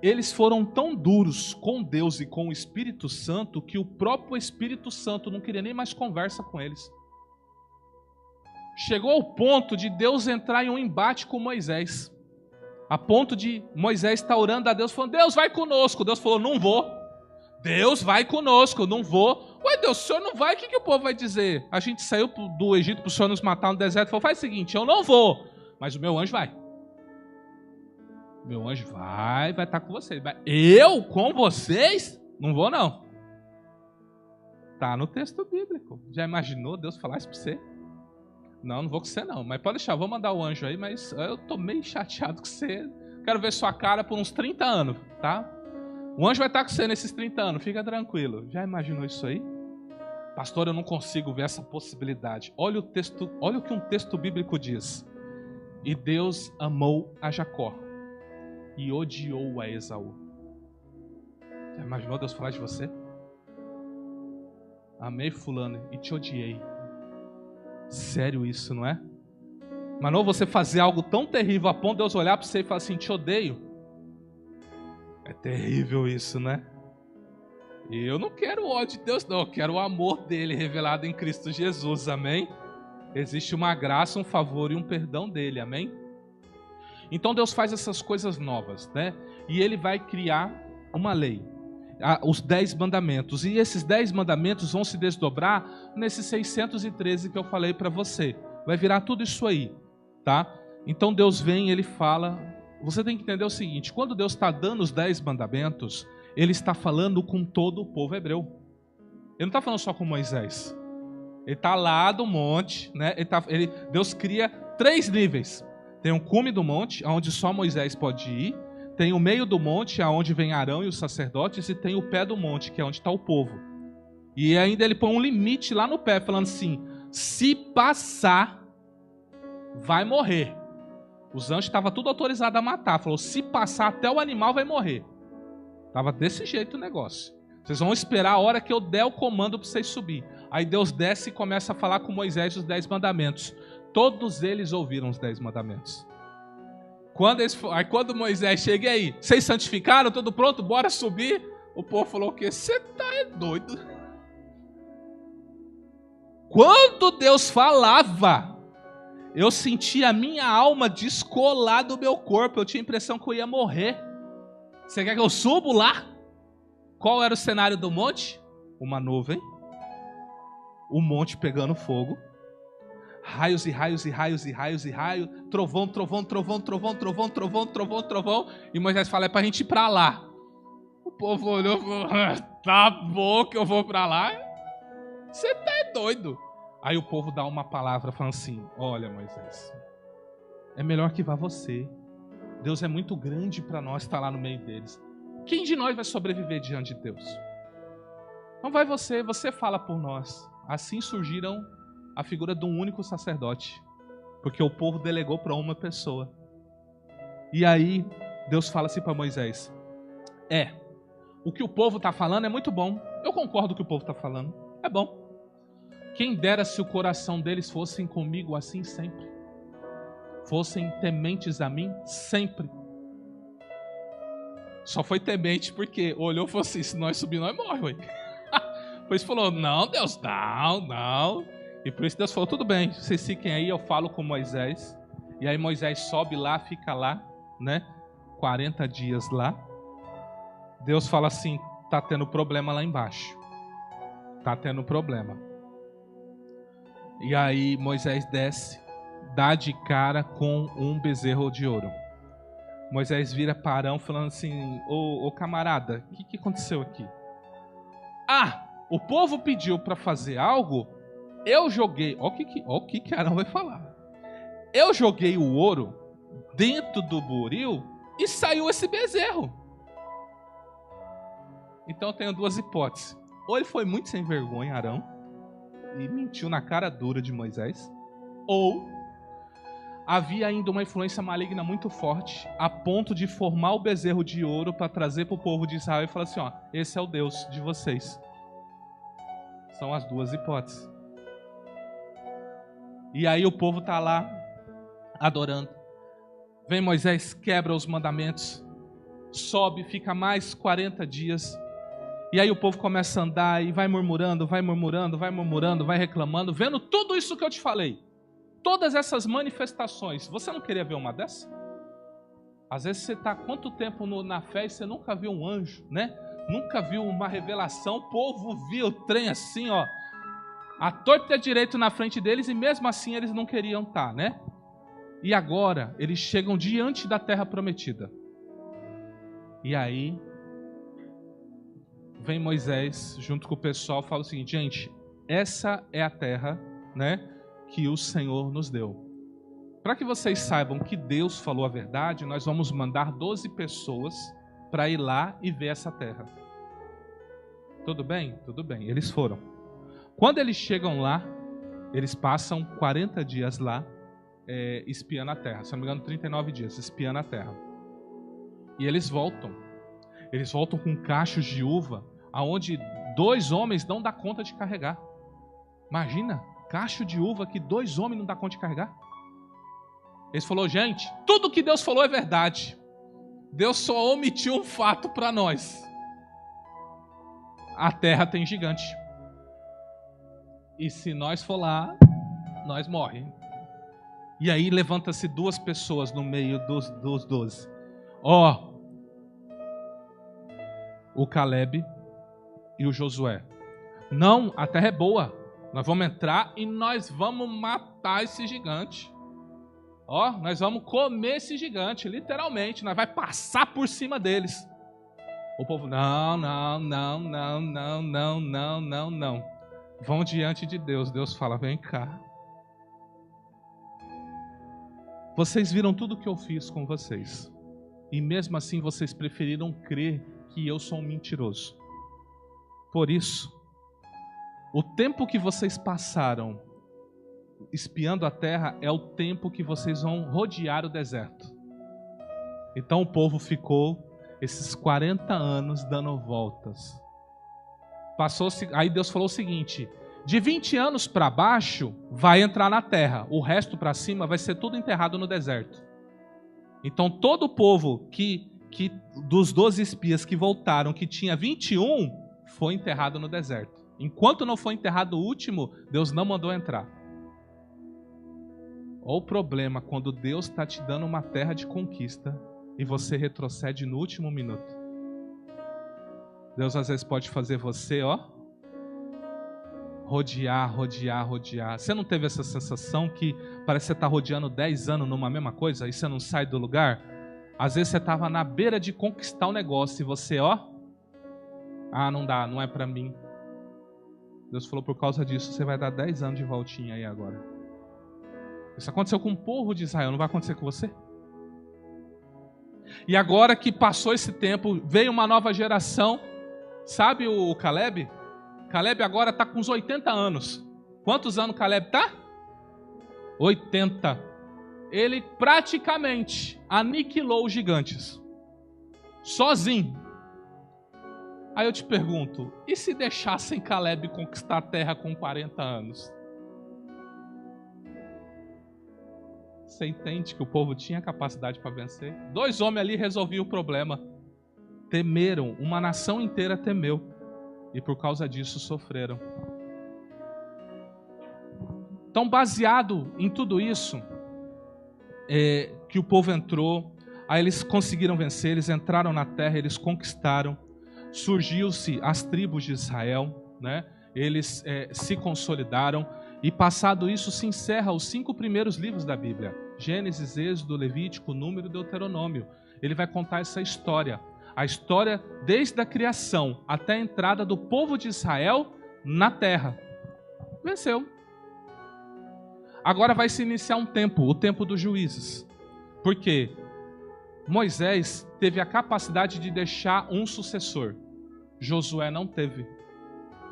eles foram tão duros com Deus e com o Espírito Santo que o próprio Espírito Santo não queria nem mais conversa com eles. Chegou ao ponto de Deus entrar em um embate com Moisés. A ponto de Moisés estar orando a Deus, falando, Deus vai conosco. Deus falou, não vou. Deus vai conosco, não vou. Ué, Deus, o senhor não vai, o que o povo vai dizer? A gente saiu do Egito para o senhor nos matar no deserto. Falou, faz o seguinte, eu não vou, mas o meu anjo vai. Meu anjo vai estar com vocês. Eu com vocês? Não vou não. Tá no texto bíblico. Já imaginou Deus falar isso para você? Não vou com você não. Mas pode deixar, vou mandar o anjo aí, mas eu tô meio chateado com você. Quero ver sua cara por uns 30 anos, tá? O anjo vai estar com você nesses 30 anos, fica tranquilo. Já imaginou isso aí? Pastor, eu não consigo ver essa possibilidade. Olha o texto, olha o que um texto bíblico diz. E Deus amou a Jacó e odiou a Esaú. Já imaginou Deus falar de você? Amei fulano e te odiei. Sério isso, não é? Mas não você fazer algo tão terrível a ponto de Deus olhar para você e falar assim, te odeio. É terrível isso, né? E eu não quero o ódio de Deus, não. Eu quero o amor dele revelado em Cristo Jesus, amém? Existe uma graça, um favor e um perdão dele, amém? Então Deus faz essas coisas novas, né? E ele vai criar uma lei, os 10 mandamentos. E esses 10 mandamentos vão se desdobrar nesses 613 que eu falei para você. Vai virar tudo isso aí, tá? Então Deus vem, ele fala. Você tem que entender o seguinte: quando Deus está dando os 10 mandamentos, ele está falando com todo o povo hebreu. Ele não está falando só com Moisés. Ele está lá do monte, né? Deus cria 3 níveis. Tem o cume do monte, onde só Moisés pode ir. Tem o meio do monte, aonde vem Arão e os sacerdotes. E tem o pé do monte, que é onde está o povo. E ainda ele põe um limite lá no pé, falando assim: se passar, vai morrer. Os anjos estavam tudo autorizados a matar. Falou, se passar até o animal vai morrer. Estava desse jeito o negócio. Vocês vão esperar a hora que eu der o comando para vocês subir. Aí Deus desce e começa a falar com Moisés os 10 mandamentos. Todos eles ouviram os 10 mandamentos. Quando Moisés chega aí, vocês santificaram? Tudo pronto? Bora subir? O povo falou o quê? Você tá doido? Quando Deus falava, eu sentia a minha alma descolar do meu corpo. Eu tinha a impressão que eu ia morrer. Você quer que eu subo lá? Qual era o cenário do monte? Uma nuvem. O monte pegando fogo. Raios e raios e raios e raios e raios. Trovão, trovão, trovão, trovão, trovão, trovão, trovão, trovão. E Moisés fala, é pra gente ir pra lá. O povo olhou e falou, tá bom que eu vou pra lá. Você tá doido. Aí o povo dá uma palavra falando assim, olha Moisés, é melhor que vá você. Deus é muito grande para nós estar lá no meio deles. Quem de nós vai sobreviver diante de Deus? Não vai você, você fala por nós. Assim surgiram a figura de um único sacerdote, porque o povo delegou para uma pessoa. E aí Deus fala assim para Moisés, o que o povo está falando é muito bom. Eu concordo com o que o povo está falando, é bom. Quem dera se o coração deles fossem comigo assim sempre. Fossem tementes a mim sempre. Só foi temente porque olhou e falou assim, se nós subir, nós morremos. Por isso falou, não Deus, não. E por isso Deus falou, tudo bem, vocês fiquem aí, eu falo com Moisés. E aí Moisés sobe lá, fica lá, né? 40 dias lá. Deus fala assim, tá tendo problema lá embaixo. Tá tendo problema. E aí Moisés desce, dá de cara com um bezerro de ouro. Moisés vira para Arão falando assim: ô camarada, o que aconteceu aqui? O povo pediu para fazer algo, eu joguei. Olha o que Arão vai falar. Eu joguei o ouro dentro do buril e saiu esse bezerro. Então eu tenho duas hipóteses. Ou ele foi muito sem vergonha, Arão, e mentiu na cara dura de Moisés, ou havia ainda uma influência maligna muito forte, a ponto de formar o bezerro de ouro para trazer para o povo de Israel e falar assim: ó, esse é o Deus de vocês. São as duas hipóteses. E aí o povo está lá adorando. Vem Moisés, quebra os mandamentos, sobe, fica mais 40 dias. E aí o povo começa a andar e vai murmurando, vai reclamando, vendo tudo isso que eu te falei. Todas essas manifestações, você não queria ver uma dessa? Às vezes você está há quanto tempo na fé e você nunca viu um anjo, né? Nunca viu uma revelação, o povo viu o trem assim, ó, a torta e a direito na frente deles, e mesmo assim eles não queriam estar, né? E agora eles chegam diante da terra prometida. E aí vem Moisés junto com o pessoal, fala o seguinte: gente, essa é a terra, né, que o Senhor nos deu. Para que vocês saibam que Deus falou a verdade, nós vamos mandar 12 pessoas para ir lá e ver essa terra. Tudo bem? Tudo bem. Eles foram. Quando eles chegam lá, eles passam 40 dias lá, espiando a terra. Se não me engano, 39 dias, espiando a terra. E eles voltam. Eles voltam com cachos de uva, aonde 2 homens não dão conta de carregar. Imagina, cacho de uva que 2 homens não dão conta de carregar. Eles falaram: gente, tudo que Deus falou é verdade. Deus só omitiu um fato para nós. A terra tem gigante. E se nós for lá, nós morremos. E aí levanta-se 2 pessoas no meio dos 12. O Caleb e o Josué. Não, a terra é boa. Nós vamos entrar e nós vamos matar esse gigante. Nós vamos comer esse gigante, literalmente. Nós vamos passar por cima deles. O povo: não. Vão diante de Deus. Deus fala: vem cá. Vocês viram tudo o que eu fiz com vocês. E mesmo assim vocês preferiram crer que eu sou um mentiroso. Por isso, o tempo que vocês passaram espiando a terra é o tempo que vocês vão rodear o deserto. Então o povo ficou esses 40 anos dando voltas. Aí Deus falou o seguinte: de 20 anos para baixo vai entrar na terra, o resto para cima vai ser tudo enterrado no deserto. Então todo o povo que dos 12 espias que voltaram, que tinha 21, foi enterrado no deserto. Enquanto não foi enterrado o último, Deus não mandou entrar. Olha o problema quando Deus está te dando uma terra de conquista e você retrocede no último minuto. Deus às vezes pode fazer você, rodear. Você não teve essa sensação que parece que você está rodeando 10 anos numa mesma coisa e você não sai do lugar? Às vezes você estava na beira de conquistar o negócio e você, não dá, não é para mim. Deus falou: por causa disso você vai dar 10 anos de voltinha aí agora. Isso aconteceu com o povo de Israel, não vai acontecer com você? E agora que passou esse tempo, veio uma nova geração. Sabe o Caleb? Caleb agora está com uns 80 anos. Quantos anos Caleb está? 80. Ele praticamente aniquilou os gigantes. Sozinho. Aí eu te pergunto, e se deixassem Caleb conquistar a terra com 40 anos? Você entende que o povo tinha capacidade para vencer? 2 homens ali resolviam o problema. Temeram, uma nação inteira temeu. E por causa disso sofreram. Então, baseado em tudo isso, que o povo entrou, aí eles conseguiram vencer, eles entraram na terra, eles conquistaram. Surgiu-se as tribos de Israel, né? Eles se consolidaram. E passado isso, se encerra os 5 primeiros livros da Bíblia. Gênesis, Êxodo, Levítico, Número e Deuteronômio. Ele vai contar essa história. A história desde a criação até a entrada do povo de Israel na terra. Venceu. Agora vai se iniciar um tempo, o tempo dos juízes. Por quê? Moisés teve a capacidade de deixar um sucessor. Josué não teve.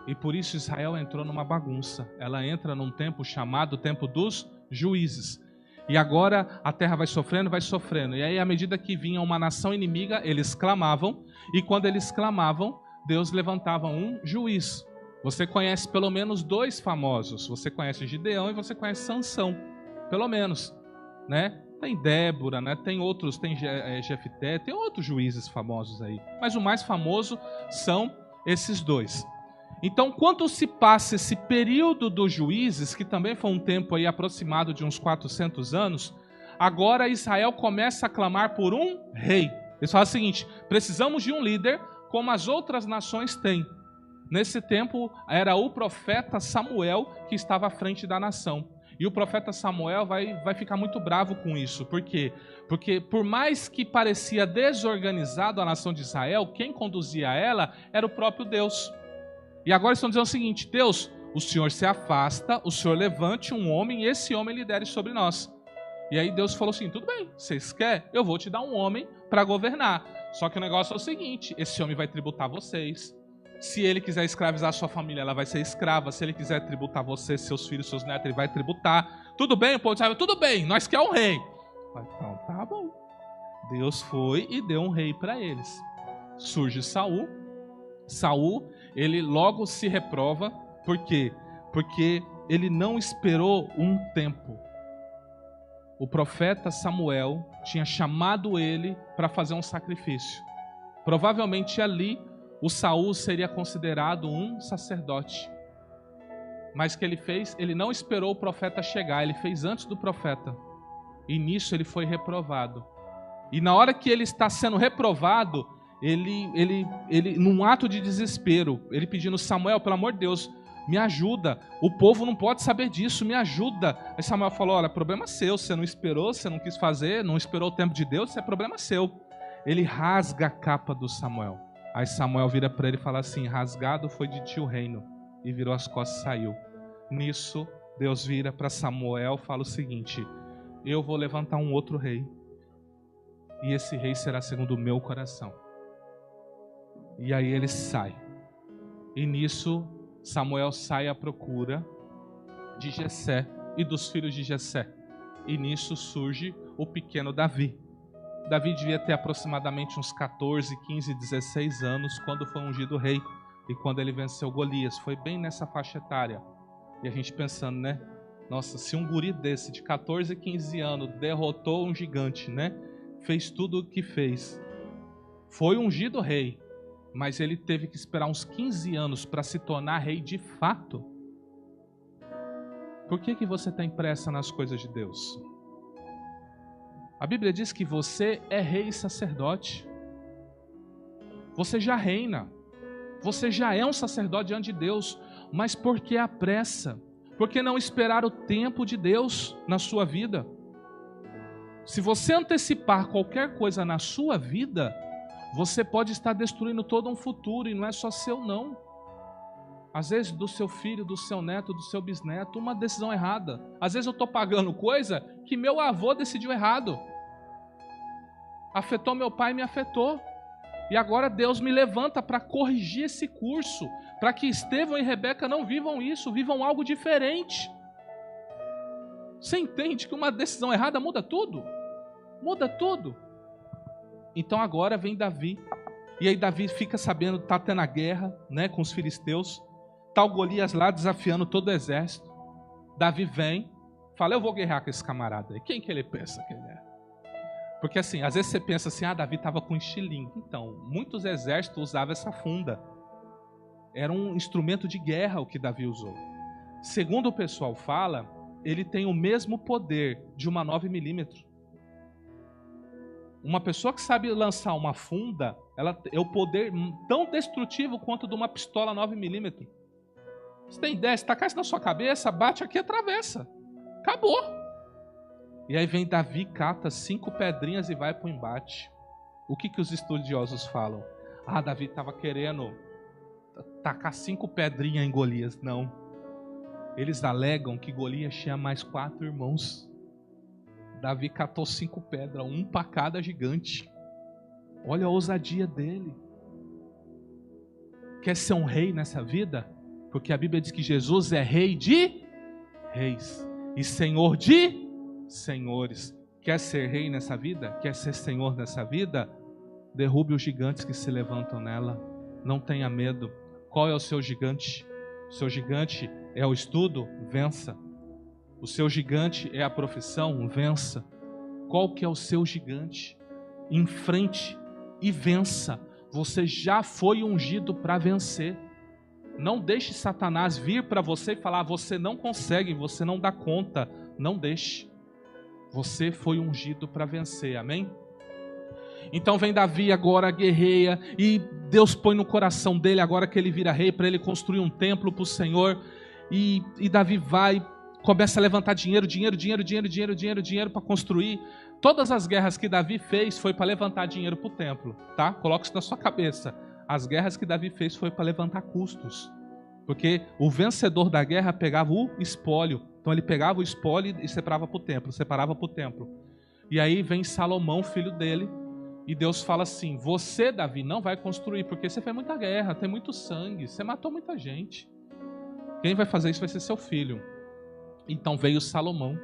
E por isso Israel entrou numa bagunça. Ela entra num tempo chamado tempo dos juízes. E agora a terra vai sofrendo. E aí, à medida que vinha uma nação inimiga, eles clamavam. E quando eles clamavam, Deus levantava um juiz. Você conhece pelo menos 2 famosos. Você conhece Gideão e você conhece Sansão. Pelo menos, né? Tem Débora, né? Tem outros, tem Jefté, tem outros juízes famosos aí. Mas o mais famoso são esses 2. Então, quando se passa esse período dos juízes, que também foi um tempo aí aproximado de uns 400 anos, agora Israel começa a clamar por um rei. Eles falam o seguinte: precisamos de um líder como as outras nações têm. Nesse tempo, era o profeta Samuel que estava à frente da nação. E o profeta Samuel vai ficar muito bravo com isso. Por quê? Porque por mais que parecia desorganizado a nação de Israel, quem conduzia ela era o próprio Deus. E agora estão dizendo o seguinte: Deus, o Senhor se afasta, o Senhor levante um homem e esse homem lidere sobre nós. E aí Deus falou assim: tudo bem, vocês querem? Eu vou te dar um homem para governar. Só que o negócio é o seguinte: esse homem vai tributar vocês. Se ele quiser escravizar a sua família, ela vai ser escrava. Se ele quiser tributar você, seus filhos, seus netos, ele vai tributar. Tudo bem? O povo disse: tudo bem, nós queremos um rei. Então tá bom. Deus foi e deu um rei para eles. Surge Saul. Saul, ele logo se reprova. Por quê? Porque ele não esperou um tempo. O profeta Samuel tinha chamado ele para fazer um sacrifício. Provavelmente ali o Saul seria considerado um sacerdote. Mas o que ele fez? Ele não esperou o profeta chegar, ele fez antes do profeta. E nisso ele foi reprovado. E na hora que ele está sendo reprovado, ele num ato de desespero, ele pedindo: Samuel, pelo amor de Deus, me ajuda. O povo não pode saber disso, me ajuda. Aí Samuel falou: olha, problema seu, você não esperou, você não quis fazer, não esperou o tempo de Deus, isso é problema seu. Ele rasga a capa do Samuel. Aí Samuel vira para ele e fala assim: rasgado foi de ti o reino. E virou as costas e saiu. Nisso, Deus vira para Samuel e fala o seguinte: eu vou levantar um outro rei. E esse rei será segundo o meu coração. E aí ele sai. E nisso, Samuel sai à procura de Jessé e dos filhos de Jessé. E nisso surge o pequeno Davi. Davi devia ter aproximadamente uns 14, 15, 16 anos quando foi ungido rei e quando ele venceu Golias. Foi bem nessa faixa etária. E a gente pensando, né? Nossa, se um guri desse de 14, 15 anos derrotou um gigante, né? Fez tudo o que fez. Foi ungido rei, mas ele teve que esperar uns 15 anos para se tornar rei de fato. Por que você tem pressa nas coisas de Deus? A Bíblia diz que você é rei e sacerdote. Você já reina. Você já é um sacerdote diante de Deus. Mas por que a pressa? Por que não esperar o tempo de Deus na sua vida? Se você antecipar qualquer coisa na sua vida, você pode estar destruindo todo um futuro, e não é só seu não. Às vezes do seu filho, do seu neto, do seu bisneto, uma decisão errada. Às vezes eu estou pagando coisa que meu avô decidiu errado. Afetou meu pai e me afetou. E agora Deus me levanta para corrigir esse curso, para que Estevão e Rebeca não vivam isso, vivam algo diferente. Você entende que uma decisão errada muda tudo? Muda tudo. Então agora vem Davi. E aí Davi fica sabendo, está tendo a guerra, né, com os filisteus. Está o Golias lá desafiando todo o exército. Davi vem, fala: eu vou guerrear com esse camarada aí. Quem que ele pensa que ele é? Porque assim, às vezes você pensa assim: Davi estava com estilingue. Então, muitos exércitos usavam essa funda. Era um instrumento de guerra o que Davi usou. Segundo o pessoal fala, ele tem o mesmo poder de uma 9mm. Uma pessoa que sabe lançar uma funda, ela é o poder tão destrutivo quanto de uma pistola 9mm. Você tem ideia? Se tacar isso na sua cabeça, bate aqui e atravessa. Acabou. E aí vem Davi, cata 5 pedrinhas e vai para o embate. O que os estudiosos falam? Davi estava querendo tacar 5 pedrinhas em Golias. Não. Eles alegam que Golias tinha mais 4 irmãos. Davi catou 5 pedras, um para cada gigante. Olha a ousadia dele. Quer ser um rei nessa vida? Porque a Bíblia diz que Jesus é rei de reis e senhor de senhores. Quer ser rei nessa vida? Quer ser senhor nessa vida? Derrube os gigantes que se levantam nela. Não tenha medo. Qual é o seu gigante? O seu gigante é o estudo? Vença. O seu gigante é a profissão? Vença. Qual que é o seu gigante? Enfrente e vença. Você já foi ungido para vencer. Não deixe Satanás vir para você e falar: você não consegue, você não dá conta. Não deixe. Você foi ungido para vencer, amém? Então vem Davi agora, guerreia, e Deus põe no coração dele, agora que ele vira rei, para ele construir um templo para o Senhor. E Davi vai, começa a levantar dinheiro para construir. Todas as guerras que Davi fez foi para levantar dinheiro para o templo, tá? Coloque isso na sua cabeça. As guerras que Davi fez foi para levantar custos. Porque o vencedor da guerra pegava o espólio. Então ele pegava o espólio e separava para o templo. E aí vem Salomão, filho dele, e Deus fala assim: você, Davi, não vai construir, porque você fez muita guerra, tem muito sangue, você matou muita gente. Quem vai fazer isso vai ser seu filho. Então veio Salomão,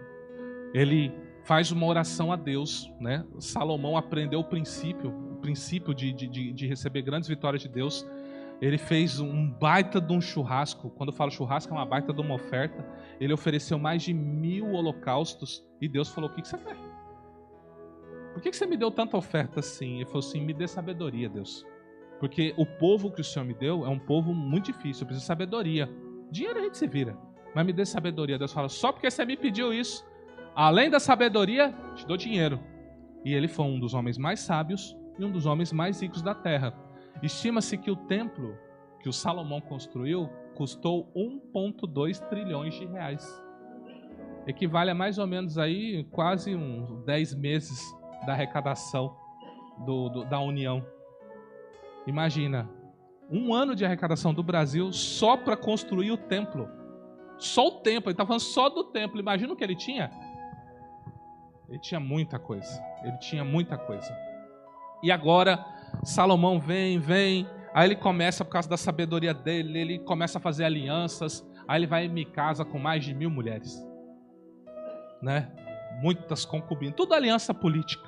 ele faz uma oração a Deus, né? Salomão aprendeu o princípio de receber grandes vitórias de Deus. Ele fez um baita de um churrasco. Quando eu falo churrasco, é uma baita de uma oferta. Ele ofereceu mais de 1000 holocaustos. E Deus falou: o que você quer? Por que você me deu tanta oferta assim? Ele falou assim: me dê sabedoria, Deus. Porque o povo que o Senhor me deu é um povo muito difícil. Eu preciso de sabedoria. Dinheiro a gente se vira, mas me dê sabedoria. Deus fala: só porque você me pediu isso, além da sabedoria, te dou dinheiro. E ele foi um dos homens mais sábios e um dos homens mais ricos da terra. Estima-se que o templo que o Salomão construiu custou 1,2 trilhões de reais. Equivale a mais ou menos aí quase uns 10 meses da arrecadação da União. Imagina, 1 ano de arrecadação do Brasil só para construir o templo. Só o templo, ele está falando só do templo. Imagina o que ele tinha. Ele tinha muita coisa. E agora Salomão vem, aí ele começa, por causa da sabedoria dele, ele começa a fazer alianças, aí ele vai e me casa com mais de 1000 mulheres, né? Muitas concubinas, tudo aliança política,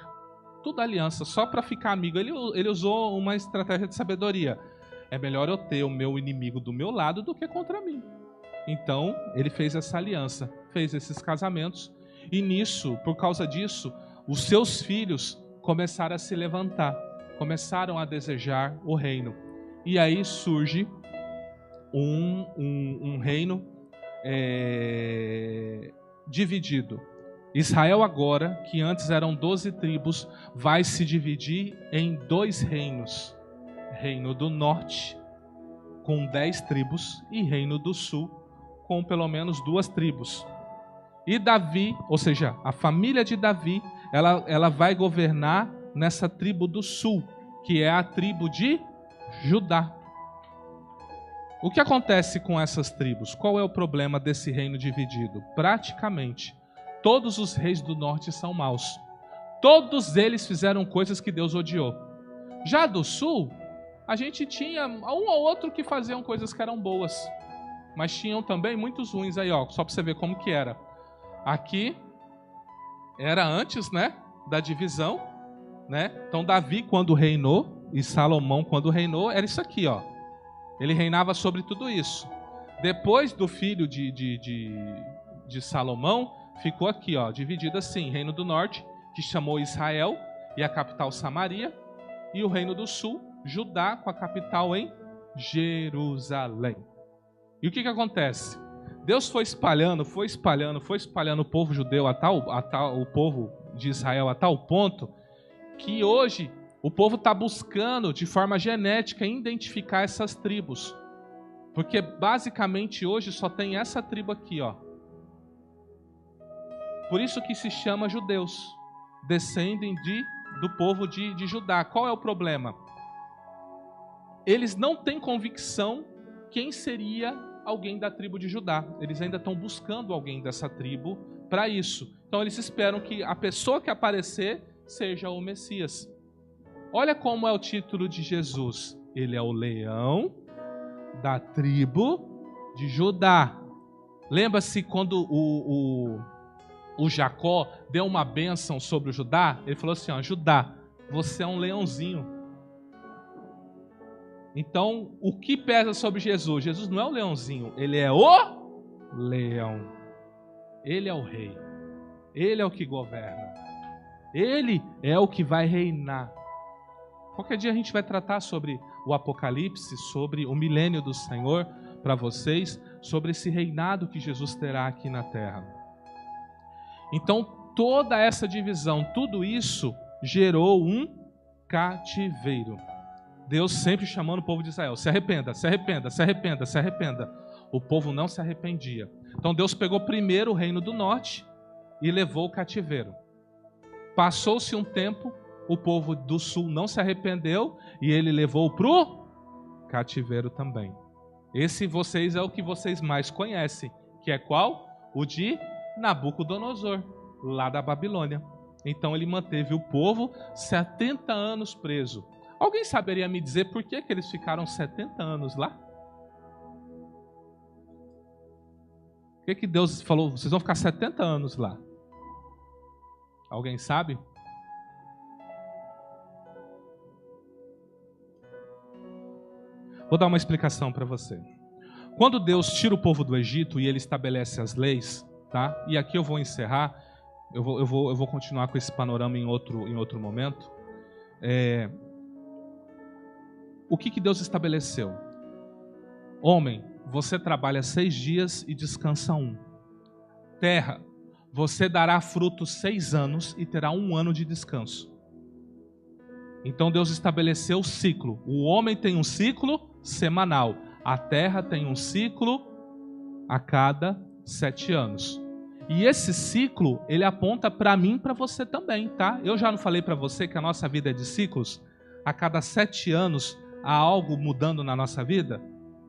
tudo aliança, só para ficar amigo. Ele usou uma estratégia de sabedoria: é melhor eu ter o meu inimigo do meu lado do que contra mim. Então ele fez essa aliança, fez esses casamentos, e nisso, por causa disso, os seus filhos começaram a se levantar, começaram a desejar o reino. E aí surge um reino dividido. Israel agora, que antes eram 12 tribos, vai se dividir em 2 reinos. Reino do norte, com 10 tribos, e reino do sul, com pelo menos 2 tribos. E Davi, ou seja, a família de Davi, ela vai governar nessa tribo do sul, que é a tribo de Judá. O que acontece com essas tribos? Qual é o problema desse reino dividido? Praticamente, todos os reis do norte são maus. Todos eles fizeram coisas que Deus odiou. Já do sul, a gente tinha um ou outro que faziam coisas que eram boas, mas tinham também muitos ruins aí, ó, só para você ver como que era. Aqui era antes, né, da divisão, né? Então Davi, quando reinou, e Salomão, quando reinou, era isso aqui, ó. Ele reinava sobre tudo isso. Depois do filho de Salomão, ficou aqui, ó, dividido assim: reino do norte, que chamou Israel e a capital Samaria, e o reino do sul, Judá, com a capital em Jerusalém. E o que acontece? Deus foi espalhando o povo judeu o povo de Israel a tal ponto que hoje o povo está buscando de forma genética identificar essas tribos. Porque basicamente hoje só tem essa tribo aqui, ó. Por isso que se chama judeus. Descendem do povo de Judá. Qual é o problema? Eles não têm convicção quem seria alguém da tribo de Judá. Eles ainda estão buscando alguém dessa tribo para isso. Então eles esperam que a pessoa que aparecer seja o Messias. Olha como é o título de Jesus. Ele é o leão da tribo de Judá. Lembra-se quando o Jacó deu uma bênção sobre o Judá? Ele falou assim, ó, Judá, você é um leãozinho. Então, o que pesa sobre Jesus? Jesus não é o leãozinho, ele é o leão. Ele é o rei. Ele é o que governa. Ele é o que vai reinar. Qualquer dia a gente vai tratar sobre o Apocalipse, sobre o milênio do Senhor para vocês, sobre esse reinado que Jesus terá aqui na terra. Então, toda essa divisão, tudo isso gerou um cativeiro. Deus sempre chamando o povo de Israel, se arrependa, se arrependa, se arrependa, se arrependa. O povo não se arrependia. Então Deus pegou primeiro o reino do norte e levou o cativeiro. Passou-se um tempo, o povo do sul não se arrependeu e ele levou para o cativeiro também. Esse é o que vocês mais conhecem, que é qual? O de Nabucodonosor, lá da Babilônia. Então ele manteve o povo 70 anos preso. Alguém saberia me dizer por que eles ficaram 70 anos lá? Por que Deus falou, vocês vão ficar 70 anos lá? Alguém sabe? Vou dar uma explicação para você. Quando Deus tira o povo do Egito e ele estabelece as leis, tá? E aqui eu vou encerrar, eu vou continuar com esse panorama em outro momento. O que Deus estabeleceu? Homem, você trabalha 6 dias e descansa 1. Terra, você dará fruto 6 anos e terá 1 ano de descanso. Então Deus estabeleceu o ciclo. O homem tem um ciclo semanal. A terra tem um ciclo a cada 7 anos. E esse ciclo, ele aponta para mim e para você também, tá? Eu já não falei para você que a nossa vida é de ciclos? A cada 7 anos há algo mudando na nossa vida?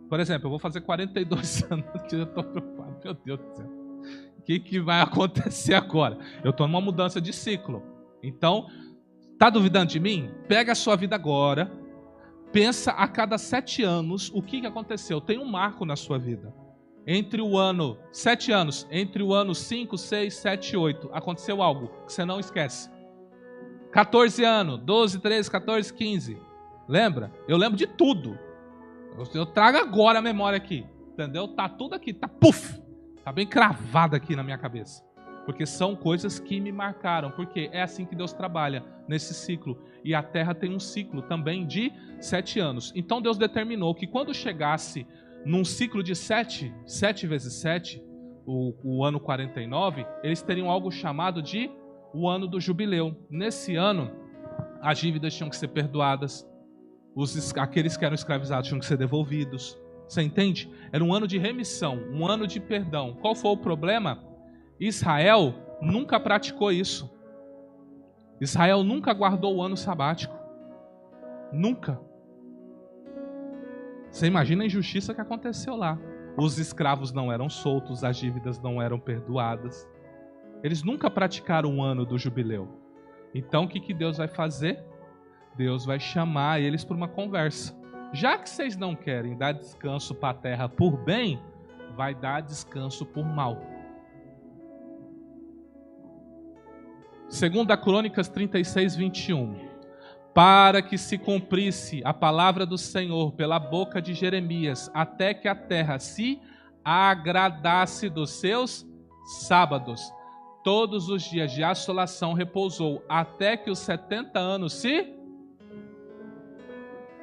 Por exemplo, eu vou fazer 42 anos que eu estou preocupado. Meu Deus do céu. O que vai acontecer agora? Eu estou numa mudança de ciclo. Então, tá duvidando de mim? Pega a sua vida agora. Pensa a cada 7 anos o que aconteceu. Tem um marco na sua vida. Entre o ano 7 anos, entre o ano 5, 6, 7, 8, aconteceu algo que você não esquece. 14 anos, 12, 13, 14, 15. Lembra? Eu lembro de tudo. Eu trago agora a memória aqui. Entendeu? Tá tudo aqui. Tá puf! Tá bem cravado aqui na minha cabeça. Porque são coisas que me marcaram. Porque é assim que Deus trabalha nesse ciclo. E a terra tem um ciclo também de 7 anos. Então Deus determinou que quando chegasse num ciclo de 7 vezes 7, o ano 49, eles teriam algo chamado de o ano do jubileu. Nesse ano, as dívidas tinham que ser perdoadas. Aqueles que eram escravizados tinham que ser devolvidos. Você entende? Era um ano de remissão, um ano de perdão. Qual foi o problema? Israel nunca praticou isso. Israel nunca guardou o ano sabático. Nunca. Você imagina a injustiça que aconteceu lá. Os escravos não eram soltos, as dívidas não eram perdoadas. Eles nunca praticaram o ano do jubileu. Então o que Deus vai fazer? Deus vai chamar eles para uma conversa. Já que vocês não querem dar descanso para a terra por bem, vai dar descanso por mal. 2 Crônicas 36, 21. Para que se cumprisse a palavra do Senhor pela boca de Jeremias, até que a terra se agradasse dos seus sábados. Todos os dias de assolação repousou, até que os 70 anos se...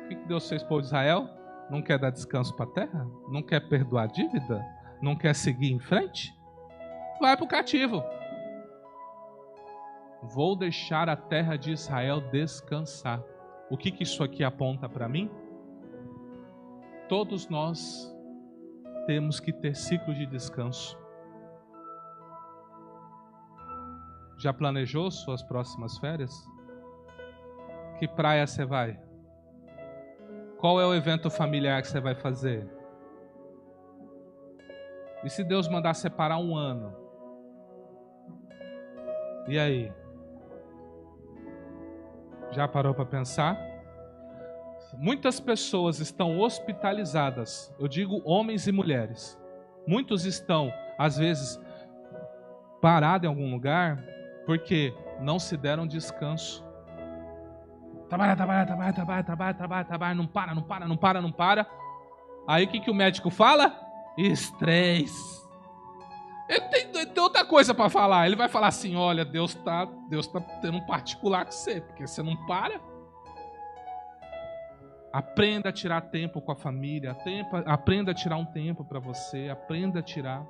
O que Deus fez para o povo de Israel? Não quer dar descanso para a terra? Não quer perdoar a dívida? Não quer seguir em frente? Vai para o cativo. Vou deixar a terra de Israel descansar. O que isso aqui aponta para mim? Todos nós temos que ter ciclo de descanso. Já planejou suas próximas férias? Que praia você vai? Qual é o evento familiar que você vai fazer? E se Deus mandar separar um ano? E aí? Já parou para pensar? Muitas pessoas estão hospitalizadas. Eu digo homens e mulheres. Muitos estão, às vezes, parados em algum lugar porque não se deram descanso. Trabalha, não para. Aí o que o médico fala? Estresse. Ele tem outra coisa para falar. Ele vai falar assim: olha, Deus tá tendo um particular com você, porque você não para. Aprenda a tirar tempo com a família, aprenda a tirar um tempo para você, aprenda a tirar.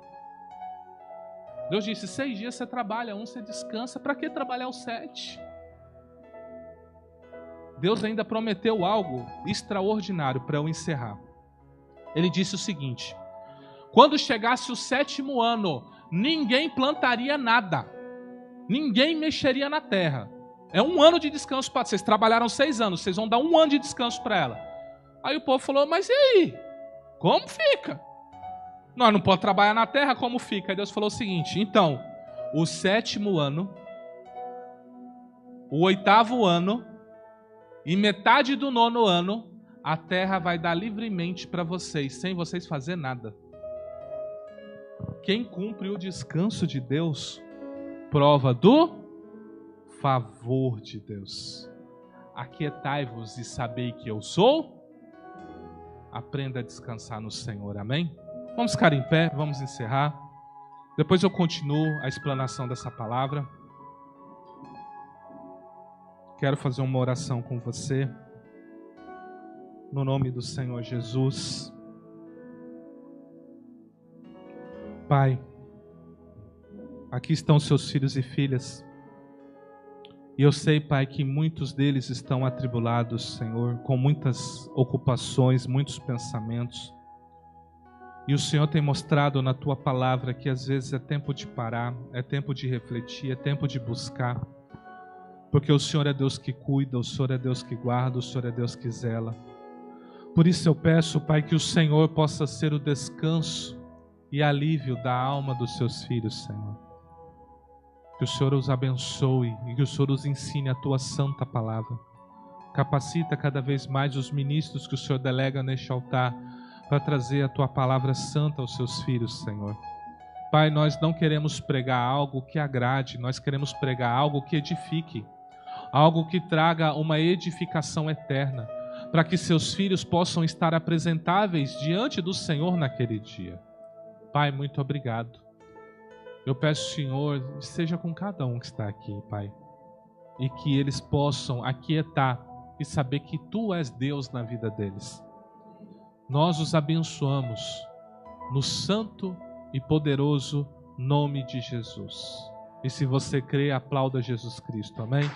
Deus disse: 6 dias você trabalha, 1 você descansa. Para que trabalhar os 7? Deus ainda prometeu algo extraordinário para eu encerrar. Ele disse o seguinte: quando chegasse o 7º ano, ninguém plantaria nada, ninguém mexeria na terra. É 1 ano de descanso para vocês. Trabalharam 6 anos, vocês vão dar 1 ano de descanso para ela. Aí o povo falou: mas e aí? Como fica? Nós não podemos trabalhar na terra, como fica? Aí Deus falou o seguinte: então, o 7º ano, o 8º ano e metade do 9º ano, a terra vai dar livremente para vocês, sem vocês fazer nada. Quem cumpre o descanso de Deus, prova do favor de Deus. Aquietai-vos e sabei que eu sou. Aprenda a descansar no Senhor, amém? Vamos ficar em pé, vamos encerrar. Depois eu continuo a explanação dessa palavra. Quero fazer uma oração com você. No nome do Senhor Jesus. Pai, aqui estão seus filhos e filhas. E eu sei, Pai, que muitos deles estão atribulados, Senhor, com muitas ocupações, muitos pensamentos. E o Senhor tem mostrado na Tua palavra que às vezes é tempo de parar, é tempo de refletir, é tempo de buscar. Porque o Senhor é Deus que cuida, o Senhor é Deus que guarda, o Senhor é Deus que zela. Por isso eu peço, Pai, que o Senhor possa ser o descanso e alívio da alma dos seus filhos, Senhor. Que o Senhor os abençoe e que o Senhor os ensine a Tua santa palavra. Capacita cada vez mais os ministros que o Senhor delega neste altar para trazer a Tua palavra santa aos seus filhos, Senhor. Pai, nós não queremos pregar algo que agrade, nós queremos pregar algo que edifique, algo que traga uma edificação eterna, para que seus filhos possam estar apresentáveis diante do Senhor naquele dia. Pai, muito obrigado. Eu peço, Senhor, seja com cada um que está aqui, Pai, e que eles possam aquietar e saber que Tu és Deus na vida deles. Nós os abençoamos no santo e poderoso nome de Jesus. E se você crê, aplauda Jesus Cristo. Amém?